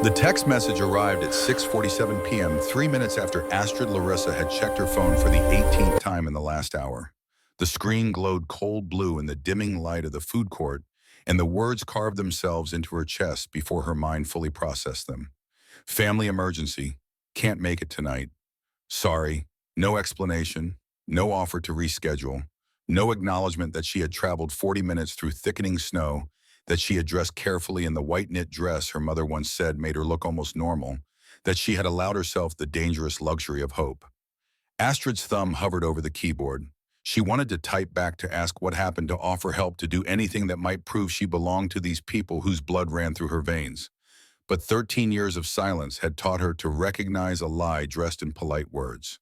The text message arrived at 6:47 p.m., 3 minutes after Astrid Larissa had checked her phone for the 18th time in the last hour. The screen glowed cold blue in the dimming light of the food court, and the words carved themselves into her chest before her mind fully processed them. Family emergency. Can't make it tonight. Sorry. No explanation. No offer to reschedule. No acknowledgement that she had traveled 40 minutes through thickening snow, that she had dressed carefully in the white knit dress her mother once said made her look almost normal, that she had allowed herself the dangerous luxury of hope. Astrid's thumb hovered over the keyboard. She wanted to type back to ask what happened, to offer help, to do anything that might prove she belonged to these people whose blood ran through her veins. But 13 years of silence had taught her to recognize a lie dressed in polite words.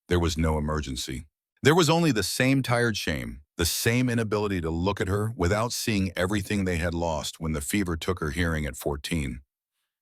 There was no emergency. There was only the same tired shame, the same inability to look at her without seeing everything they had lost when the fever took her hearing at 14.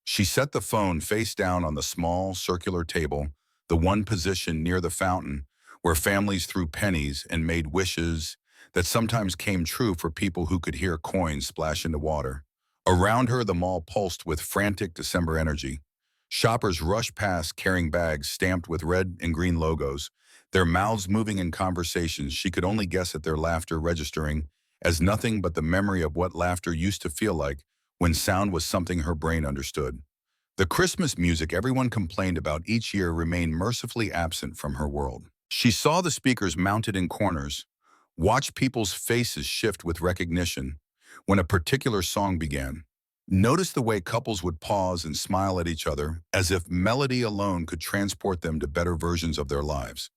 She set the phone face down on the small, circular table, the one position near the fountain where families threw pennies and made wishes that sometimes came true for people who could hear coins splash into water. Around her, the mall pulsed with frantic December energy. Shoppers rushed past carrying bags stamped with red and green logos, their mouths moving in conversations she could only guess at, their laughter registering as nothing but the memory of what laughter used to feel like when sound was something her brain understood. The Christmas music everyone complained about each year remained mercifully absent from her world. She saw the speakers mounted in corners, watched people's faces shift with recognition when a particular song began. Noticed the way couples would pause and smile at each other as if melody alone could transport them to better versions of their lives.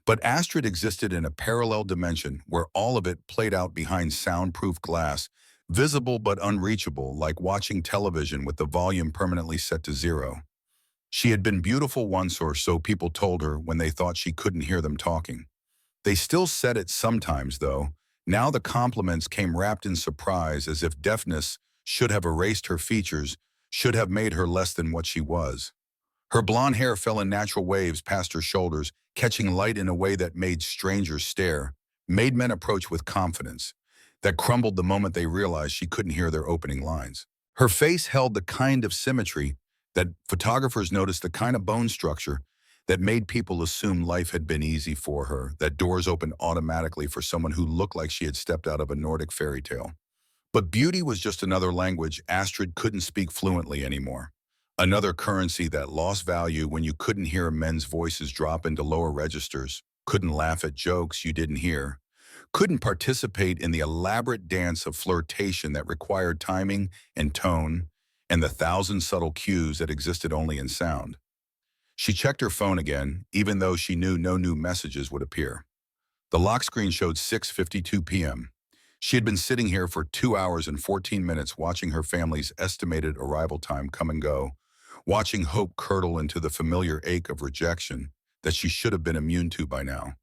But Astrid existed in a parallel dimension where all of it played out behind soundproof glass, visible but unreachable, like watching television with the volume permanently set to zero. She had been beautiful once, or so people told her when they thought she couldn't hear them talking. They still said it sometimes, though. Now the compliments came wrapped in surprise, as if deafness should have erased her features, should have made her less than what she was. Her blonde hair fell in natural waves past her shoulders, catching light in a way that made strangers stare, made men approach with confidence, that crumbled the moment they realized she couldn't hear their opening lines. Her face held the kind of symmetry that photographers noticed, the kind of bone structure that made people assume life had been easy for her, that doors opened automatically for someone who looked like she had stepped out of a Nordic fairy tale. But beauty was just another language Astrid couldn't speak fluently anymore. Another currency that lost value when you couldn't hear men's voices drop into lower registers, couldn't laugh at jokes you didn't hear, couldn't participate in the elaborate dance of flirtation that required timing and tone and the thousand subtle cues that existed only in sound. She checked her phone again, even though she knew no new messages would appear. The lock screen showed 6:52 p.m. She had been sitting here for 2 hours and 14 minutes watching her family's estimated arrival time come and go, watching hope curdle into the familiar ache of rejection that she should have been immune to by now,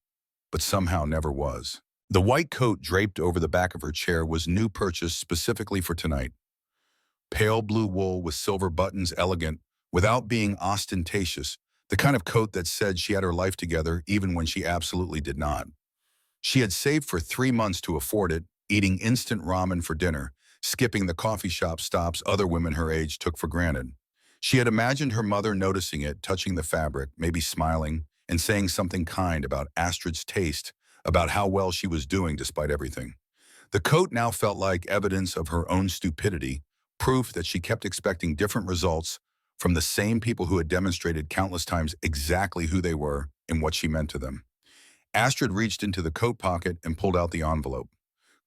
but somehow never was. The white coat draped over the back of her chair was new purchase specifically for tonight. Pale blue wool with silver buttons, elegant, without being ostentatious, the kind of coat that said she had her life together even when she absolutely did not. She had saved for 3 months to afford it, eating instant ramen for dinner, skipping the coffee shop stops other women her age took for granted. She had imagined her mother noticing it, touching the fabric, maybe smiling, and saying something kind about Astrid's taste, about how well she was doing despite everything. The coat now felt like evidence of her own stupidity, proof that she kept expecting different results from the same people who had demonstrated countless times exactly who they were and what she meant to them. Astrid reached into the coat pocket and pulled out the envelope.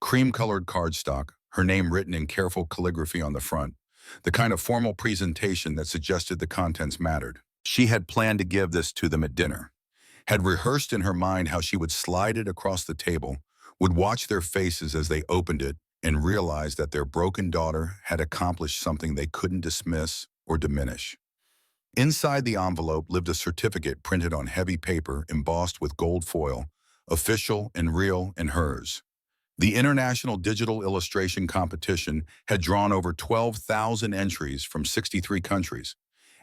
Cream-colored cardstock, her name written in careful calligraphy on the front, the kind of formal presentation that suggested the contents mattered. She had planned to give this to them at dinner, had rehearsed in her mind how she would slide it across the table, would watch their faces as they opened it, and realize that their broken daughter had accomplished something they couldn't dismiss or diminish. Inside the envelope lived a certificate printed on heavy paper embossed with gold foil, official and real and hers. The International Digital Illustration Competition had drawn over 12,000 entries from 63 countries.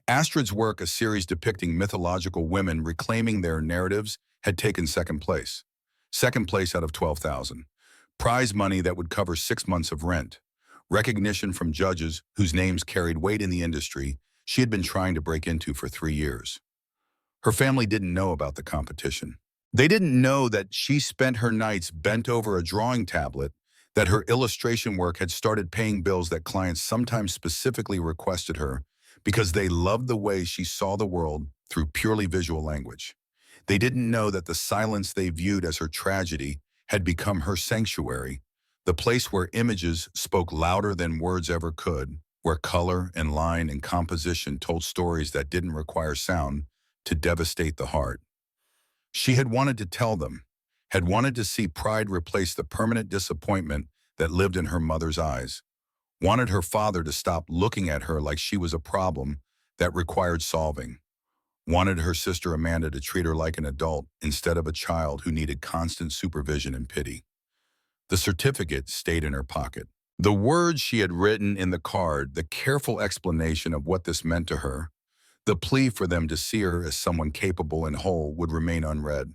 Astrid's work, a series depicting mythological women reclaiming their narratives, had taken second place. Second place out of 12,000. Prize money that would cover 6 months of rent. recognition from judges whose names carried weight in the industry she had been trying to break into for 3 years. Her family didn't know about the competition. They didn't know that she spent her nights bent over a drawing tablet, that her illustration work had started paying bills that clients sometimes specifically requested her because they loved the way she saw the world through purely visual language. They didn't know that the silence they viewed as her tragedy had become her sanctuary, the place where images spoke louder than words ever could, where color and line and composition told stories that didn't require sound to devastate the heart. She had wanted to tell them, had wanted to see pride replace the permanent disappointment that lived in her mother's eyes, wanted her father to stop looking at her like she was a problem that required solving, wanted her sister Amanda to treat her like an adult instead of a child who needed constant supervision and pity. The certificate stayed in her pocket. The words she had written in the card, the careful explanation of what this meant to her, the plea for them to see her as someone capable and whole would remain unread.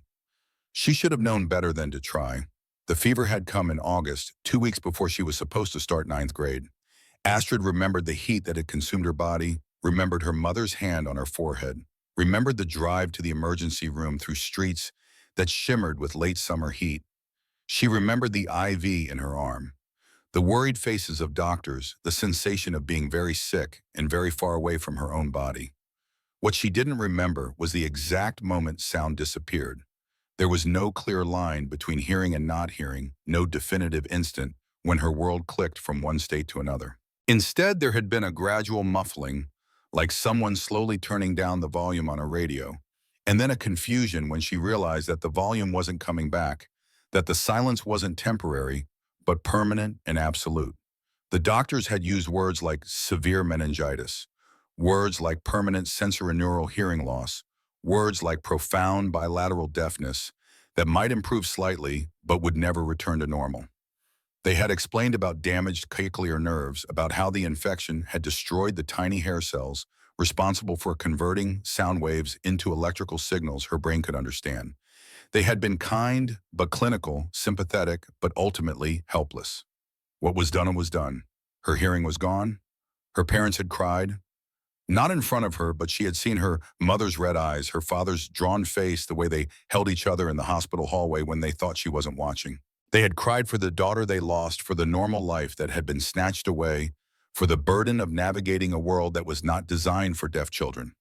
She should have known better than to try. The fever had come in August, 2 weeks before she was supposed to start ninth grade. Astrid remembered the heat that had consumed her body, remembered her mother's hand on her forehead, remembered the drive to the emergency room through streets that shimmered with late summer heat. She remembered the IV in her arm, the worried faces of doctors, the sensation of being very sick and very far away from her own body. What she didn't remember was the exact moment sound disappeared. There was no clear line between hearing and not hearing, no definitive instant when her world clicked from one state to another. Instead, there had been a gradual muffling, like someone slowly turning down the volume on a radio, and then a confusion when she realized that the volume wasn't coming back, that the silence wasn't temporary, but permanent and absolute. The doctors had used words like severe meningitis, words like permanent sensorineural hearing loss, words like profound bilateral deafness that might improve slightly but would never return to normal. They had explained about damaged cochlear nerves, about how the infection had destroyed the tiny hair cells responsible for converting sound waves into electrical signals her brain could understand. They had been kind but clinical, sympathetic but ultimately helpless. What was done was done. Her hearing was gone. Her parents had cried. Not in front of her, but she had seen her mother's red eyes, her father's drawn face, the way they held each other in the hospital hallway when they thought she wasn't watching. They had cried for the daughter they lost, for the normal life that had been snatched away, for the burden of navigating a world that was not designed for deaf children.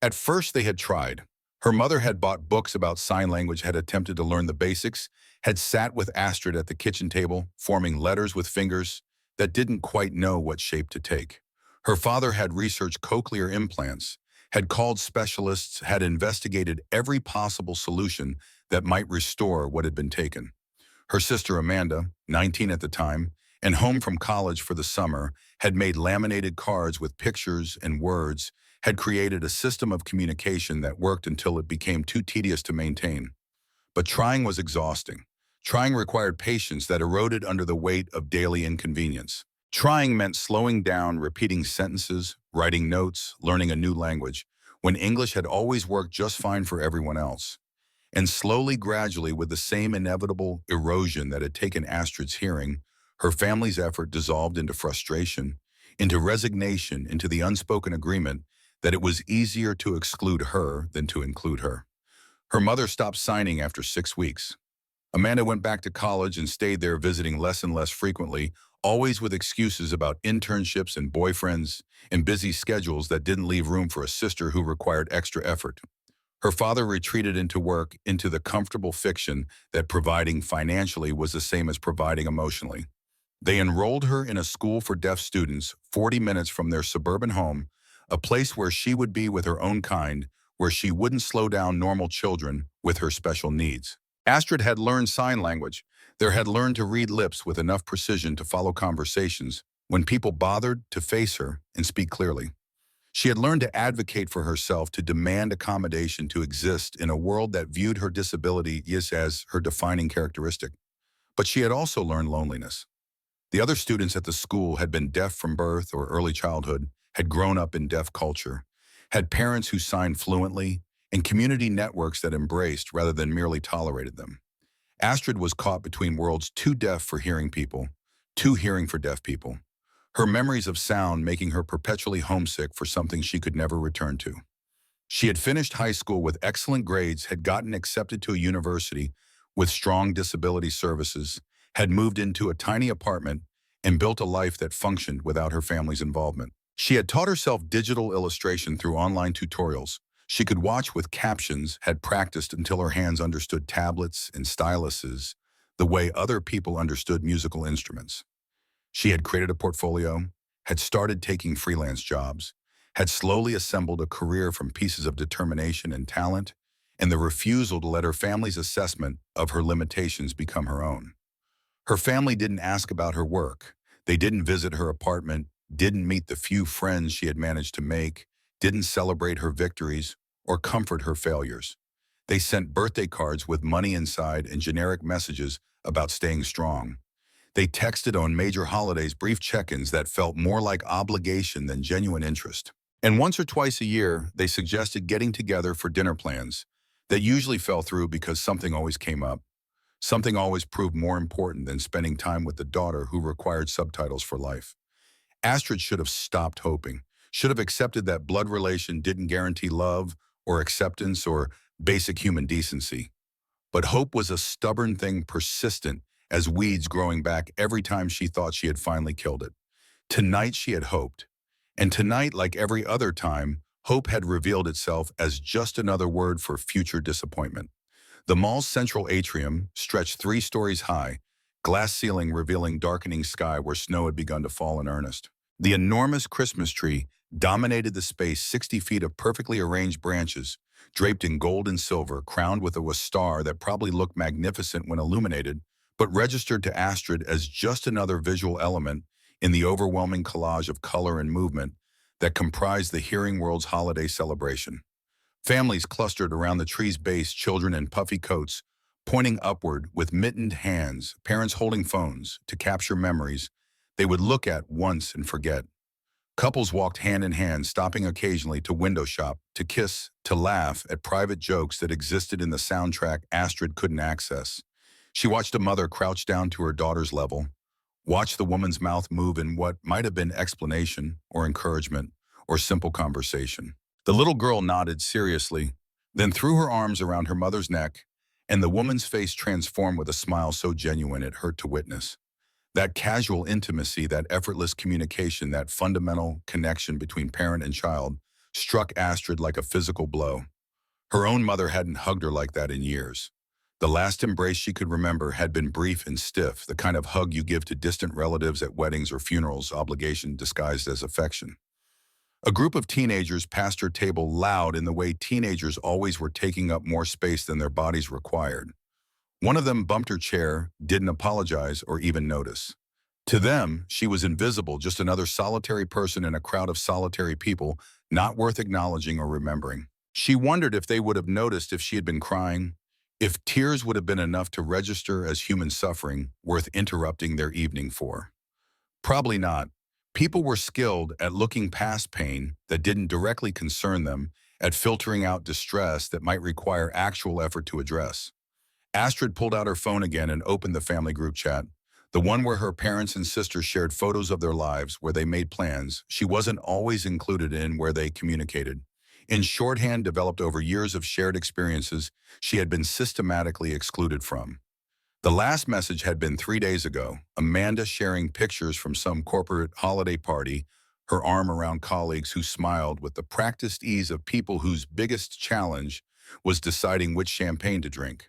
At first they had tried. Her mother had bought books about sign language, had attempted to learn the basics, had sat with Astrid at the kitchen table, forming letters with fingers that didn't quite know what shape to take. Her father had researched cochlear implants, had called specialists, had investigated every possible solution that might restore what had been taken. Her sister Amanda, 19 at the time, and home from college for the summer, had made laminated cards with pictures and words, had created a system of communication that worked until it became too tedious to maintain. But trying was exhausting. Trying required patience that eroded under the weight of daily inconvenience. Trying meant slowing down, repeating sentences, writing notes, learning a new language, when English had always worked just fine for everyone else. And slowly, gradually, with the same inevitable erosion that had taken Astrid's hearing, her family's effort dissolved into frustration, into resignation, into the unspoken agreement that it was easier to exclude her than to include her. Her mother stopped signing after 6 weeks. Amanda went back to college and stayed there, visiting less and less frequently, always with excuses about internships and boyfriends and busy schedules that didn't leave room for a sister who required extra effort. Her father retreated into work, into the comfortable fiction that providing financially was the same as providing emotionally. They enrolled her in a school for deaf students 40 minutes from their suburban home, a place where she would be with her own kind, where she wouldn't slow down normal children with her special needs. Astrid had learned sign language. There had learned to read lips with enough precision to follow conversations when people bothered to face her and speak clearly. She had learned to advocate for herself, to demand accommodation, to exist in a world that viewed her disability as her defining characteristic. But she had also learned loneliness. The other students at the school had been deaf from birth or early childhood, had grown up in deaf culture, had parents who signed fluently, and community networks that embraced rather than merely tolerated them. Astrid was caught between worlds, too deaf for hearing people, too hearing for deaf people. her memories of sound making her perpetually homesick for something she could never return to. She had finished high school with excellent grades, had gotten accepted to a university with strong disability services, had moved into a tiny apartment, and built a life that functioned without her family's involvement. She had taught herself digital illustration through online tutorials. She could watch with captions, had practiced until her hands understood tablets and styluses the way other people understood musical instruments. She had created a portfolio, had started taking freelance jobs, had slowly assembled a career from pieces of determination and talent, and the refusal to let her family's assessment of her limitations become her own. Her family didn't ask about her work. They didn't visit her apartment, didn't meet the few friends she had managed to make, didn't celebrate her victories or comfort her failures. They sent birthday cards with money inside and generic messages about staying strong. They texted on major holidays brief check-ins that felt more like obligation than genuine interest. And once or twice a year, they suggested getting together for dinner plans that usually fell through because something always came up. Something always proved more important than spending time with the daughter who required subtitles for life. Astrid should have stopped hoping, should have accepted that blood relation didn't guarantee love or acceptance or basic human decency. But hope was a stubborn thing, persistent as weeds growing back every time she thought she had finally killed it. Tonight she had hoped. And tonight, like every other time, hope had revealed itself as just another word for future disappointment. The mall's central atrium stretched 3 stories high, glass ceiling revealing darkening sky where snow had begun to fall in earnest. The enormous Christmas tree dominated the space, 60 feet of perfectly arranged branches, draped in gold and silver, crowned with a star that probably looked magnificent when illuminated, but registered to Astrid as just another visual element in the overwhelming collage of color and movement that comprised the hearing world's holiday celebration. Families clustered around the tree's base, children in puffy coats, pointing upward with mittened hands, parents holding phones to capture memories they would look at once and forget. Couples walked hand in hand, stopping occasionally to window shop, to kiss, to laugh at private jokes that existed in the soundtrack Astrid couldn't access. She watched a mother crouch down to her daughter's level, watched the woman's mouth move in what might have been explanation or encouragement or simple conversation. The little girl nodded seriously, then threw her arms around her mother's neck, and the woman's face transformed with a smile so genuine it hurt to witness. That casual intimacy, that effortless communication, that fundamental connection between parent and child struck Astrid like a physical blow. Her own mother hadn't hugged her like that in years. The last embrace she could remember had been brief and stiff, the kind of hug you give to distant relatives at weddings or funerals, obligation disguised as affection. A group of teenagers passed her table, loud in the way teenagers always were, taking up more space than their bodies required. One of them bumped her chair, didn't apologize or even notice. To them, she was invisible, just another solitary person in a crowd of solitary people, not worth acknowledging or remembering. She wondered if they would have noticed if she had been crying, if tears would have been enough to register as human suffering worth interrupting their evening for. Probably not. People were skilled at looking past pain that didn't directly concern them, at filtering out distress that might require actual effort to address. Astrid pulled out her phone again and opened the family group chat, the one where her parents and sisters shared photos of their lives, where they made plans she wasn't always included in, where they communicated. In shorthand developed over years of shared experiences she had been systematically excluded from. The last message had been 3 days ago, Amanda sharing pictures from some corporate holiday party, her arm around colleagues who smiled with the practiced ease of people whose biggest challenge was deciding which champagne to drink.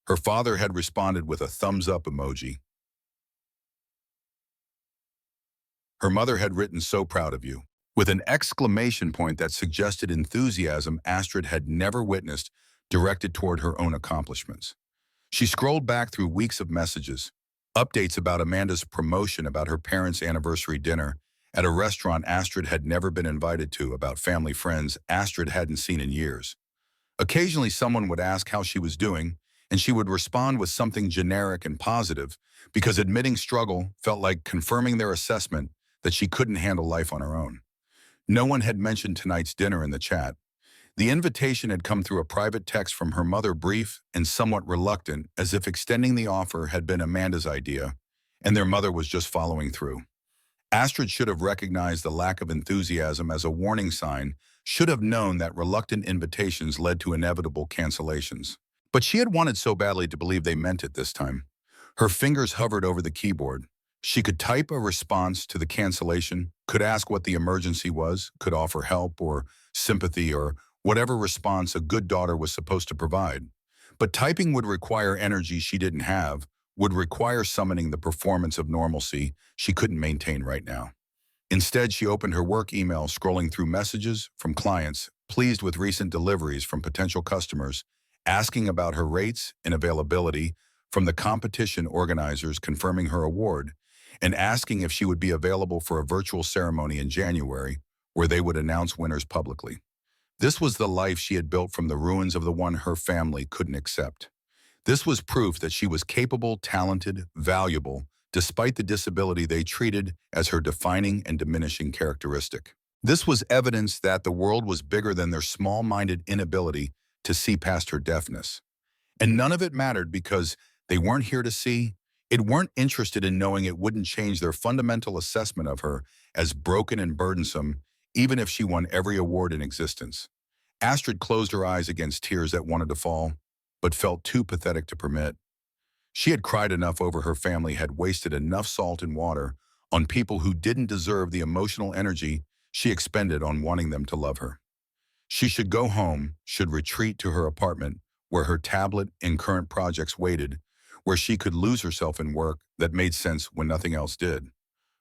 Her father had responded with a thumbs-up emoji. Her mother had written, "So proud of you," with an exclamation point that suggested enthusiasm Astrid had never witnessed, directed toward her own accomplishments. She scrolled back through weeks of messages, updates about Amanda's promotion, about her parents' anniversary dinner at a restaurant Astrid had never been invited to, about family friends Astrid hadn't seen in years. Occasionally someone would ask how she was doing, and she would respond with something generic and positive, because admitting struggle felt like confirming their assessment that she couldn't handle life on her own. No one had mentioned tonight's dinner in the chat. The invitation had come through a private text from her mother, brief and somewhat reluctant, as if extending the offer had been Amanda's idea, and their mother was just following through. Astrid should have recognized the lack of enthusiasm as a warning sign, should have known that reluctant invitations led to inevitable cancellations. But she had wanted so badly to believe they meant it this time. Her fingers hovered over the keyboard. She could type a response to the cancellation, could ask what the emergency was, could offer help or sympathy or whatever response a good daughter was supposed to provide. But typing would require energy she didn't have, would require summoning the performance of normalcy she couldn't maintain right now. Instead, she opened her work email, scrolling through messages from clients, pleased with recent deliveries from potential customers, asking about her rates and availability, from the competition organizers confirming her award, and asking if she would be available for a virtual ceremony in January where they would announce winners publicly. This was the life she had built from the ruins of the one her family couldn't accept. This was proof that she was capable, talented, valuable, despite the disability they treated as her defining and diminishing characteristic. This was evidence that the world was bigger than their small-minded inability to see past her deafness. And none of it mattered because they weren't here to see, it weren't interested in knowing it wouldn't change their fundamental assessment of her as broken and burdensome, even if she won every award in existence. Astrid closed her eyes against tears that wanted to fall, but felt too pathetic to permit. She had cried enough over her family, had wasted enough salt and water on people who didn't deserve the emotional energy she expended on wanting them to love her. She should go home, should retreat to her apartment, where her tablet and current projects waited, where she could lose herself in work that made sense when nothing else did.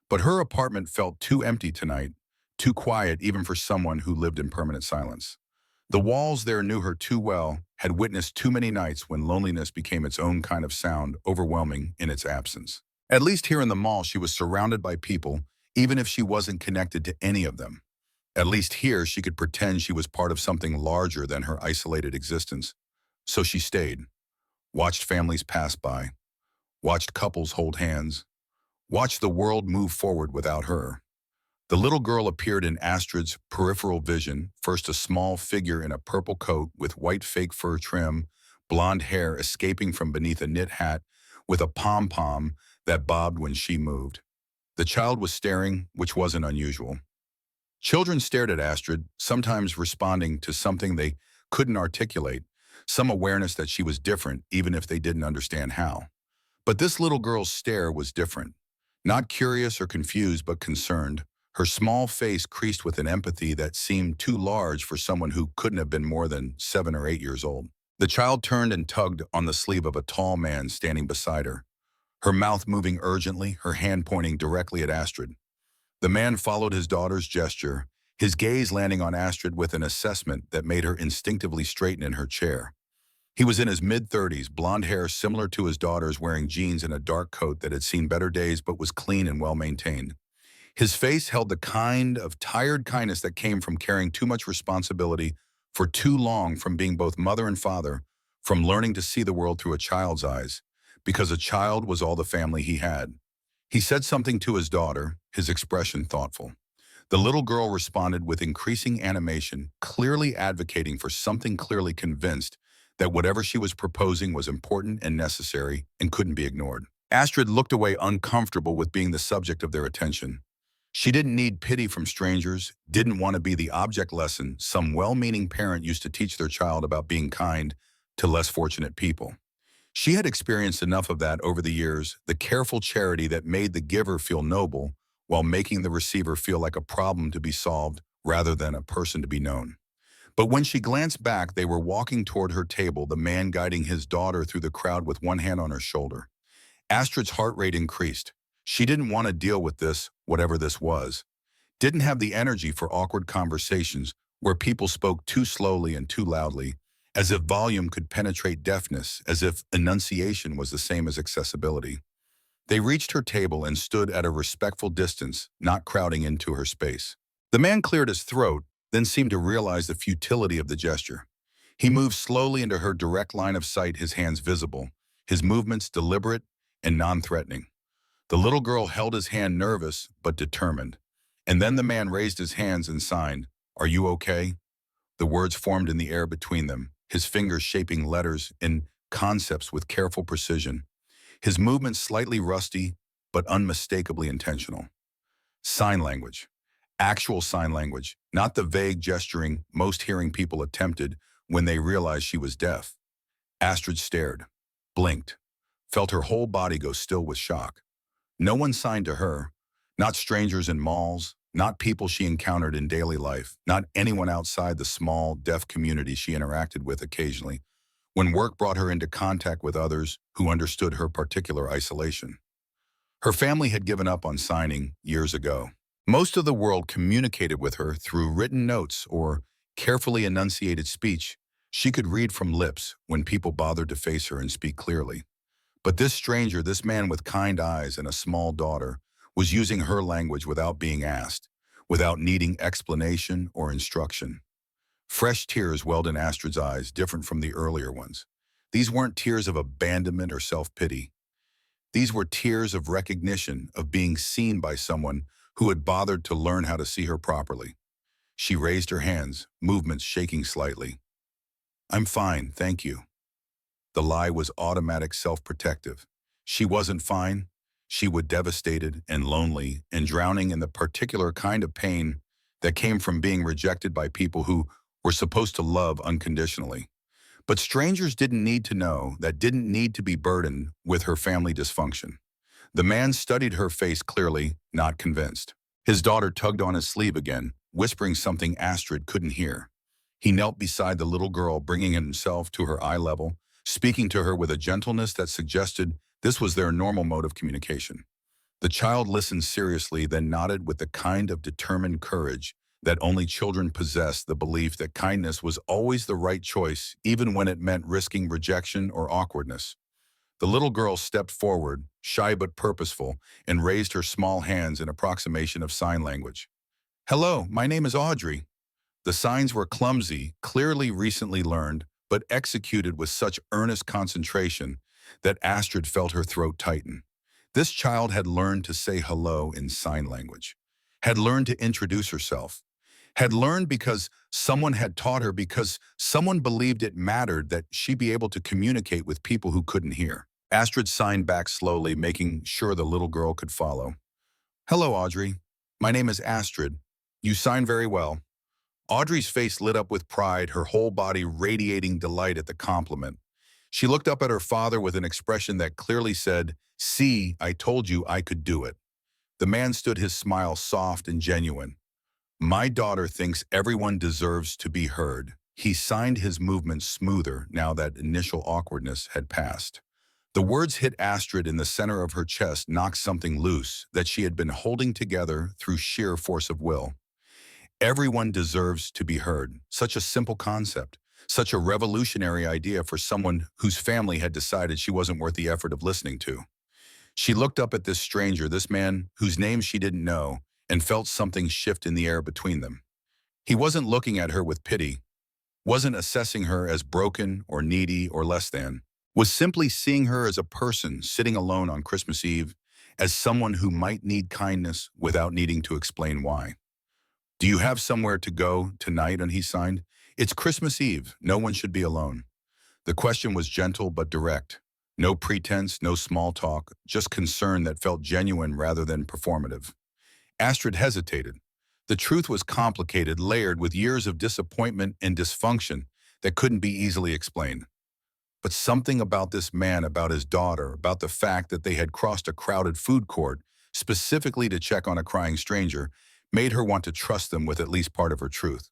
But her apartment felt too empty tonight, too quiet even for someone who lived in permanent silence. The walls there knew her too well, had witnessed too many nights when loneliness became its own kind of sound, overwhelming in its absence. At least here in the mall, she was surrounded by people, even if she wasn't connected to any of them. At least here, she could pretend she was part of something larger than her isolated existence. So she stayed, watched families pass by, watched couples hold hands, watched the world move forward without her. The little girl appeared in Astrid's peripheral vision, first a small figure in a purple coat with white fake fur trim, blonde hair escaping from beneath a knit hat with a pom-pom that bobbed when she moved. The child was staring, which wasn't unusual. Children stared at Astrid, sometimes responding to something they couldn't articulate, some awareness that she was different, even if they didn't understand how. But this little girl's stare was different. Not curious or confused, but concerned. Her small face creased with an empathy that seemed too large for someone who couldn't have been more than 7 or 8 years old. The child turned and tugged on the sleeve of a tall man standing beside her, her mouth moving urgently, her hand pointing directly at Astrid. The man followed his daughter's gesture, his gaze landing on Astrid with an assessment that made her instinctively straighten in her chair. He was in his mid-30s, blonde hair similar to his daughter's, wearing jeans and a dark coat that had seen better days but was clean and well-maintained. His face held the kind of tired kindness that came from carrying too much responsibility for too long, from being both mother and father, from learning to see the world through a child's eyes, because a child was all the family he had. He said something to his daughter, his expression thoughtful. The little girl responded with increasing animation, clearly advocating for something, clearly convinced that whatever she was proposing was important and necessary and couldn't be ignored. Astrid looked away, uncomfortable with being the subject of their attention. She didn't need pity from strangers, didn't want to be the object lesson some well-meaning parent used to teach their child about being kind to less fortunate people. She had experienced enough of that over the years, the careful charity that made the giver feel noble while making the receiver feel like a problem to be solved rather than a person to be known. But when she glanced back, they were walking toward her table, the man guiding his daughter through the crowd with one hand on her shoulder. Astrid's heart rate increased. She didn't want to deal with this, whatever this was. Didn't have the energy for awkward conversations where people spoke too slowly and too loudly, as if volume could penetrate deafness, as if enunciation was the same as accessibility. They reached her table and stood at a respectful distance, not crowding into her space. The man cleared his throat, then seemed to realize the futility of the gesture. He moved slowly into her direct line of sight, his hands visible, his movements deliberate and non-threatening. The little girl held his hand, nervous but determined. And then the man raised his hands and signed, "Are you okay?" The words formed in the air between them, his fingers shaping letters and concepts with careful precision, his movements slightly rusty but unmistakably intentional. Sign language. Actual sign language, not the vague gesturing most hearing people attempted when they realized she was deaf. Astrid stared, blinked, felt her whole body go still with shock. No one signed to her, not strangers in malls, not people she encountered in daily life, not anyone outside the small, deaf community she interacted with occasionally, when work brought her into contact with others who understood her particular isolation. Her family had given up on signing years ago. Most of the world communicated with her through written notes or carefully enunciated speech she could read from lips when people bothered to face her and speak clearly. But this stranger, this man with kind eyes and a small daughter, was using her language without being asked, without needing explanation or instruction. Fresh tears welled in Astrid's eyes, different from the earlier ones. These weren't tears of abandonment or self-pity. These were tears of recognition, of being seen by someone who had bothered to learn how to see her properly. She raised her hands, movements shaking slightly. "I'm fine, thank you." The lie was automatic, self-protective. She wasn't fine. She was devastated and lonely and drowning in the particular kind of pain that came from being rejected by people who were supposed to love unconditionally. But strangers didn't need to know, that didn't need to be burdened with her family dysfunction. The man studied her face clearly, not convinced. His daughter tugged on his sleeve again, whispering something Astrid couldn't hear. He knelt beside the little girl, bringing himself to her eye level, speaking to her with a gentleness that suggested this was their normal mode of communication. The child listened seriously, then nodded with the kind of determined courage that only children possess, the belief that kindness was always the right choice, even when it meant risking rejection or awkwardness. The little girl stepped forward, shy but purposeful, and raised her small hands in approximation of sign language. "Hello, my name is Audrey." The signs were clumsy, clearly recently learned, but executed with such earnest concentration that Astrid felt her throat tighten. This child had learned to say hello in sign language, had learned to introduce herself, had learned because someone had taught her, because someone believed it mattered that she be able to communicate with people who couldn't hear. Astrid signed back slowly, making sure the little girl could follow. "Hello, Audrey. My name is Astrid. You sign very well." Audrey's face lit up with pride, her whole body radiating delight at the compliment. She looked up at her father with an expression that clearly said, "See, I told you I could do it." The man stood, his smile soft and genuine. "My daughter thinks everyone deserves to be heard." He signed, his movements smoother now that initial awkwardness had passed. The words hit Astrid in the center of her chest, knocked something loose that she had been holding together through sheer force of will. Everyone deserves to be heard. Such a simple concept, such a revolutionary idea for someone whose family had decided she wasn't worth the effort of listening to. She looked up at this stranger, this man whose name she didn't know, and felt something shift in the air between them. He wasn't looking at her with pity, wasn't assessing her as broken or needy or less than, was simply seeing her as a person sitting alone on Christmas Eve, as someone who might need kindness without needing to explain why. "Do you have somewhere to go tonight?" And he signed. "It's Christmas Eve. No one should be alone." The question was gentle but direct. No pretense, no small talk, just concern that felt genuine rather than performative. Astrid hesitated. The truth was complicated, layered with years of disappointment and dysfunction that couldn't be easily explained. But something about this man, about his daughter, about the fact that they had crossed a crowded food court specifically to check on a crying stranger, made her want to trust them with at least part of her truth.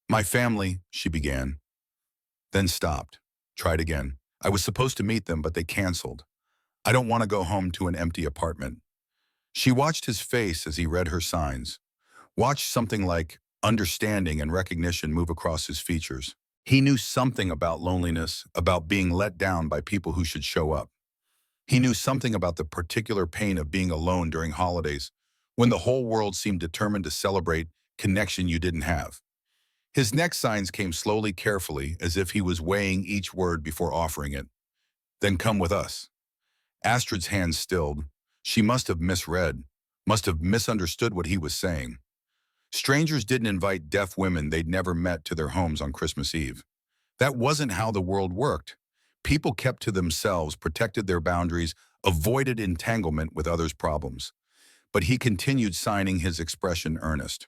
"My family," she began, then stopped, tried again. "I was supposed to meet them, but they canceled. I don't want to go home to an empty apartment." She watched his face as he read her signs, watched something like understanding and recognition move across his features. He knew something about loneliness, about being let down by people who should show up. He knew something about the particular pain of being alone during holidays, when the whole world seemed determined to celebrate connection you didn't have. His next signs came slowly, carefully, as if he was weighing each word before offering it. "Then come with us." Astrid's hands stilled. She must have misread, must have misunderstood what he was saying. Strangers didn't invite deaf women they'd never met to their homes on Christmas Eve. That wasn't how the world worked. People kept to themselves, protected their boundaries, avoided entanglement with others' problems. but he continued, signing, his expression earnest.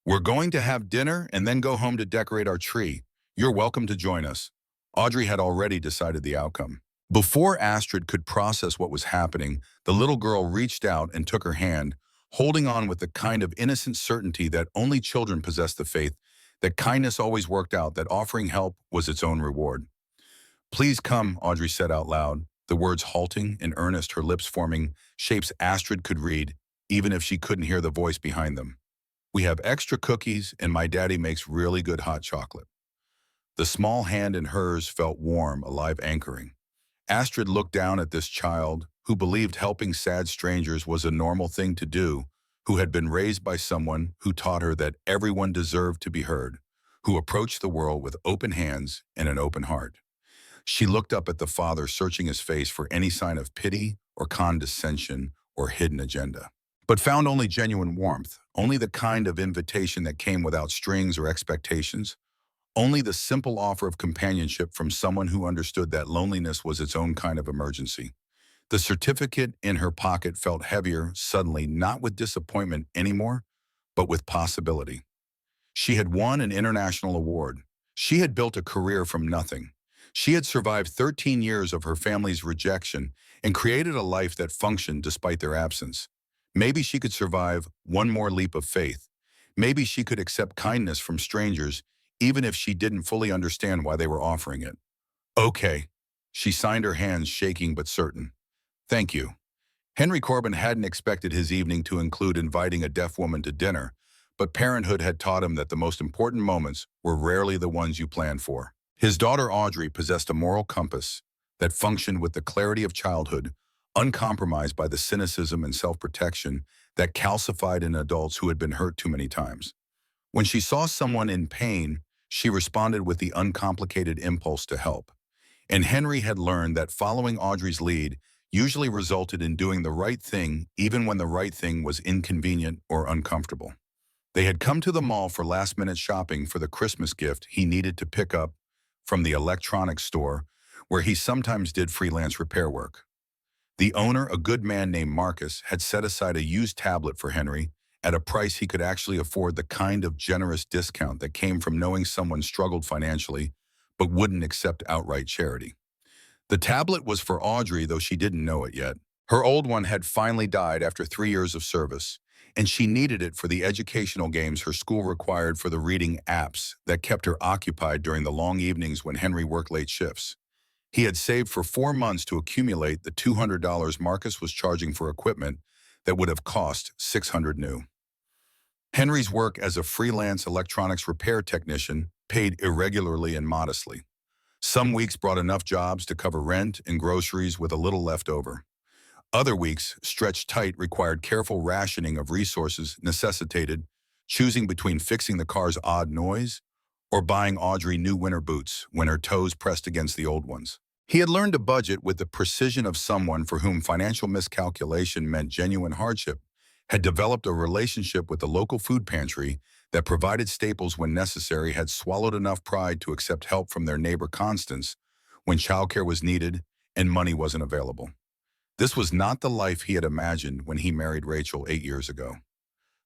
"We're going to have dinner and then go home to decorate our tree. You're welcome to join us." Audrey had already decided the outcome. Before Astrid could process what was happening, the little girl reached out and took her hand, holding on with the kind of innocent certainty that only children possess, the faith that kindness always worked out, that offering help was its own reward. "Please come," Audrey said out loud, the words halting and earnest, her lips forming shapes Astrid could read, even if she couldn't hear the voice behind them. "We have extra cookies, and my daddy makes really good hot chocolate." The small hand in hers felt warm, alive, anchoring. Astrid looked down at this child who believed helping sad strangers was a normal thing to do, who had been raised by someone who taught her that everyone deserved to be heard, who approached the world with open hands and an open heart. She looked up at the father, searching his face for any sign of pity or condescension or hidden agenda, but found only genuine warmth, only the kind of invitation that came without strings or expectations, only the simple offer of companionship from someone who understood that loneliness was its own kind of emergency. The certificate in her pocket felt heavier suddenly, not with disappointment anymore, but with possibility. She had won an international award. She had built a career from nothing. She had survived 13 years of her family's rejection and created a life that functioned despite their absence. Maybe she could survive one more leap of faith. Maybe she could accept kindness from strangers, even if she didn't fully understand why they were offering it. "Okay." She signed, her hands shaking but certain. "Thank you." Henry Corbin hadn't expected his evening to include inviting a deaf woman to dinner, but parenthood had taught him that the most important moments were rarely the ones you planned for. His daughter Audrey possessed a moral compass that functioned with the clarity of childhood, uncompromised by the cynicism and self-protection that calcified in adults who had been hurt too many times. When she saw someone in pain, she responded with the uncomplicated impulse to help. And Henry had learned that following Audrey's lead usually resulted in doing the right thing, even when the right thing was inconvenient or uncomfortable. They had come to the mall for last-minute shopping for the Christmas gift he needed to pick up from the electronics store, where he sometimes did freelance repair work. The owner, a good man named Marcus, had set aside a used tablet for Henry at a price he could actually afford, the kind of generous discount that came from knowing someone struggled financially but wouldn't accept outright charity. The tablet was for Audrey, though she didn't know it yet. Her old one had finally died after 3 years of service, and she needed it for the educational games her school required for the reading apps that kept her occupied during the long evenings when Henry worked late shifts. He had saved for 4 months to accumulate the $200 Marcus was charging for equipment that would have cost $600 new. Henry's work as a freelance electronics repair technician paid irregularly and modestly. Some weeks brought enough jobs to cover rent and groceries with a little left over. Other weeks, stretched tight, required careful rationing of resources, necessitated choosing between fixing the car's odd noise or buying Audrey new winter boots when her toes pressed against the old ones. He had learned to budget with the precision of someone for whom financial miscalculation meant genuine hardship, had developed a relationship with the local food pantry that provided staples when necessary, had swallowed enough pride to accept help from their neighbor Constance when childcare was needed and money wasn't available. This was not the life he had imagined when he married Rachel 8 years ago.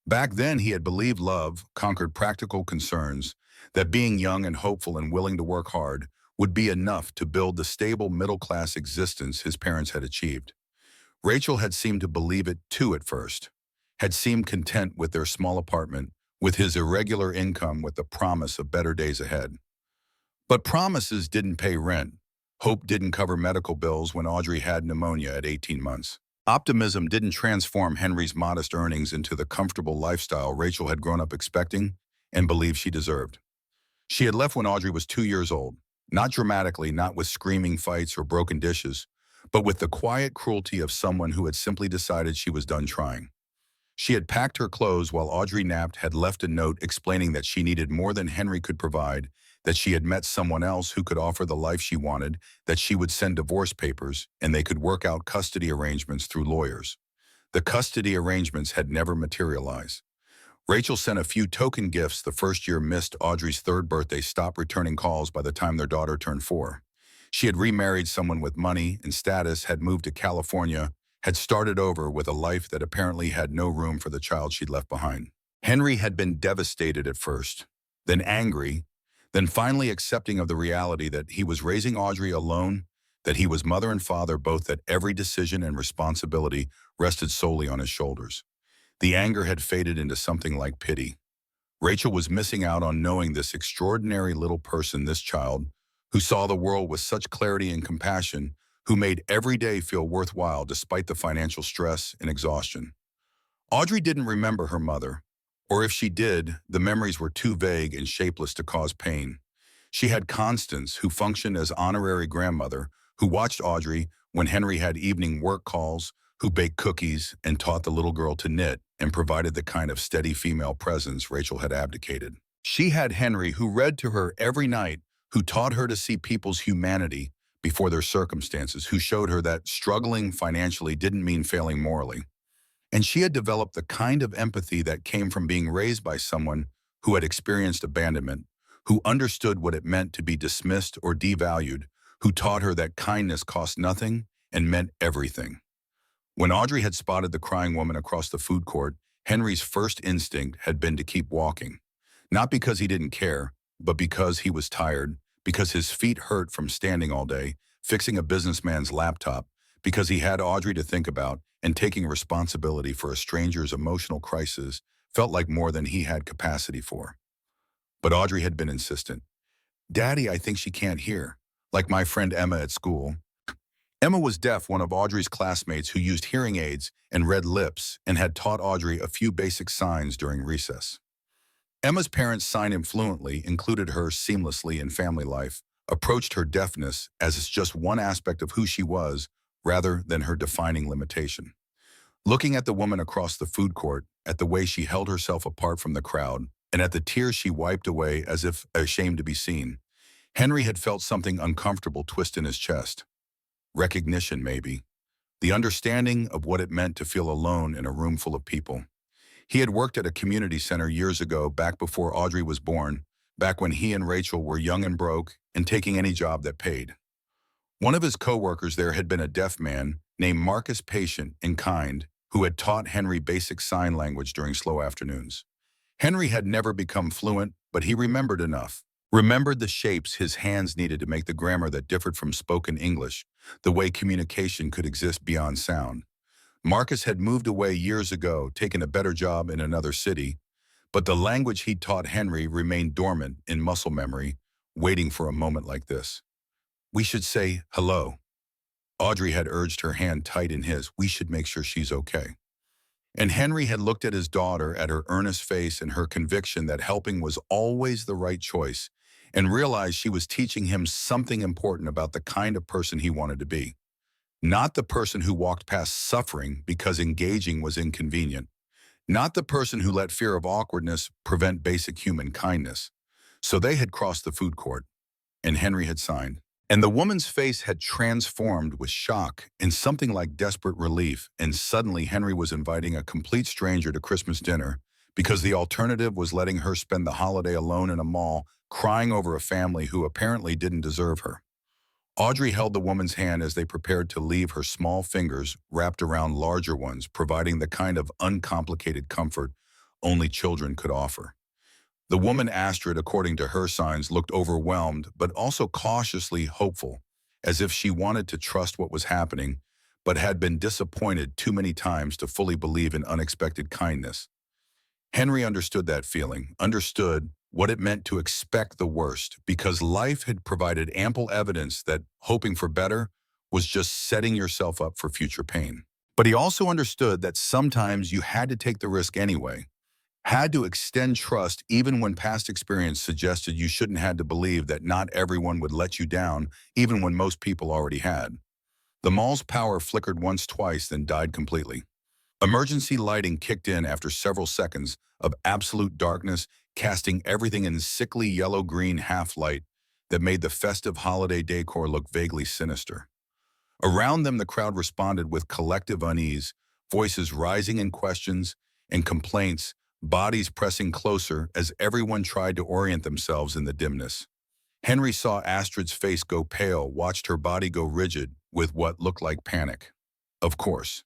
Back then, he had believed love conquered practical concerns, that being young and hopeful and willing to work hard would be enough to build the stable middle-class existence his parents had achieved. Rachel had seemed to believe it too at first, had seemed content with their small apartment, with his irregular income, with the promise of better days ahead. But promises didn't pay rent. Hope didn't cover medical bills when Audrey had pneumonia at 18 months. Optimism didn't transform Henry's modest earnings into the comfortable lifestyle Rachel had grown up expecting and believed she deserved. She had left when Audrey was 2 years old, not dramatically, not with screaming fights or broken dishes, but with the quiet cruelty of someone who had simply decided she was done trying. She had packed her clothes while Audrey napped, had left a note explaining that she needed more than Henry could provide, that she had met someone else who could offer the life she wanted, that she would send divorce papers, and they could work out custody arrangements through lawyers. The custody arrangements had never materialized. Rachel sent a few token gifts the first year, missed Audrey's third birthday, stopped returning calls by the time their daughter turned 4. She had remarried someone with money and status, had moved to California, had started over with a life that apparently had no room for the child she'd left behind. Henry had been devastated at first, then angry, then finally accepting of the reality that he was raising Audrey alone, that he was mother and father both, that every decision and responsibility rested solely on his shoulders. The anger had faded into something like pity. Rachel was missing out on knowing this extraordinary little person, this child, who saw the world with such clarity and compassion, who made every day feel worthwhile despite the financial stress and exhaustion. Audrey didn't remember her mother, or if she did, the memories were too vague and shapeless to cause pain. She had Constance, who functioned as honorary grandmother, who watched Audrey when Henry had evening work calls, who baked cookies and taught the little girl to knit and provided the kind of steady female presence Rachel had abdicated. She had Henry, who read to her every night, who taught her to see people's humanity before their circumstances, who showed her that struggling financially didn't mean failing morally. And she had developed the kind of empathy that came from being raised by someone who had experienced abandonment, who understood what it meant to be dismissed or devalued, who taught her that kindness cost nothing and meant everything. When Audrey had spotted the crying woman across the food court, Henry's first instinct had been to keep walking. Not because he didn't care, but because he was tired, because his feet hurt from standing all day, fixing a businessman's laptop, because he had Audrey to think about, and taking responsibility for a stranger's emotional crisis felt like more than he had capacity for. But Audrey had been insistent. "Daddy, I think she can't hear. Like my friend Emma at school." Emma was deaf, one of Audrey's classmates who used hearing aids and read lips and had taught Audrey a few basic signs during recess. Emma's parents signed him fluently, included her seamlessly in family life, approached her deafness as it's just one aspect of who she was rather than her defining limitation. Looking at the woman across the food court, at the way she held herself apart from the crowd, and at the tears she wiped away as if ashamed to be seen, Henry had felt something uncomfortable twist in his chest. Recognition, maybe. The understanding of what it meant to feel alone in a room full of people. He had worked at a community center years ago, back before Audrey was born, back when he and Rachel were young and broke and taking any job that paid. One of his co-workers there had been a deaf man named Marcus, patient and kind, who had taught Henry basic sign language during slow afternoons. Henry had never become fluent, but he remembered enough. Remembered the shapes his hands needed to make the grammar that differed from spoken English, the way communication could exist beyond sound. Marcus had moved away years ago, taken a better job in another city, but the language he'd taught Henry remained dormant in muscle memory, waiting for a moment like this. "We should say hello." Audrey had urged, her hand tight in his. "We should make sure she's okay." And Henry had looked at his daughter, at her earnest face and her conviction that helping was always the right choice, and realized she was teaching him something important about the kind of person he wanted to be. Not the person who walked past suffering because engaging was inconvenient. Not the person who let fear of awkwardness prevent basic human kindness. So they had crossed the food court, and Henry had signed. And the woman's face had transformed with shock and something like desperate relief, and suddenly Henry was inviting a complete stranger to Christmas dinner because the alternative was letting her spend the holiday alone in a mall, crying over a family who apparently didn't deserve her. Audrey held the woman's hand as they prepared to leave, her small fingers wrapped around larger ones, providing the kind of uncomplicated comfort only children could offer. The woman, Astrid, according to her signs, looked overwhelmed, but also cautiously hopeful, as if she wanted to trust what was happening, but had been disappointed too many times to fully believe in unexpected kindness. Henry understood that feeling, understood what it meant to expect the worst, because life had provided ample evidence that hoping for better was just setting yourself up for future pain. But he also understood that sometimes you had to take the risk anyway, had to extend trust even when past experience suggested you shouldn't have to believe that not everyone would let you down, even when most people already had. The mall's power flickered once, twice, then died completely. Emergency lighting kicked in after several seconds of absolute darkness, casting everything in sickly yellow-green half-light that made the festive holiday decor look vaguely sinister. Around them, the crowd responded with collective unease, voices rising in questions and complaints, bodies pressing closer as everyone tried to orient themselves in the dimness. Henry saw Astrid's face go pale, watched her body go rigid with what looked like panic. Of course,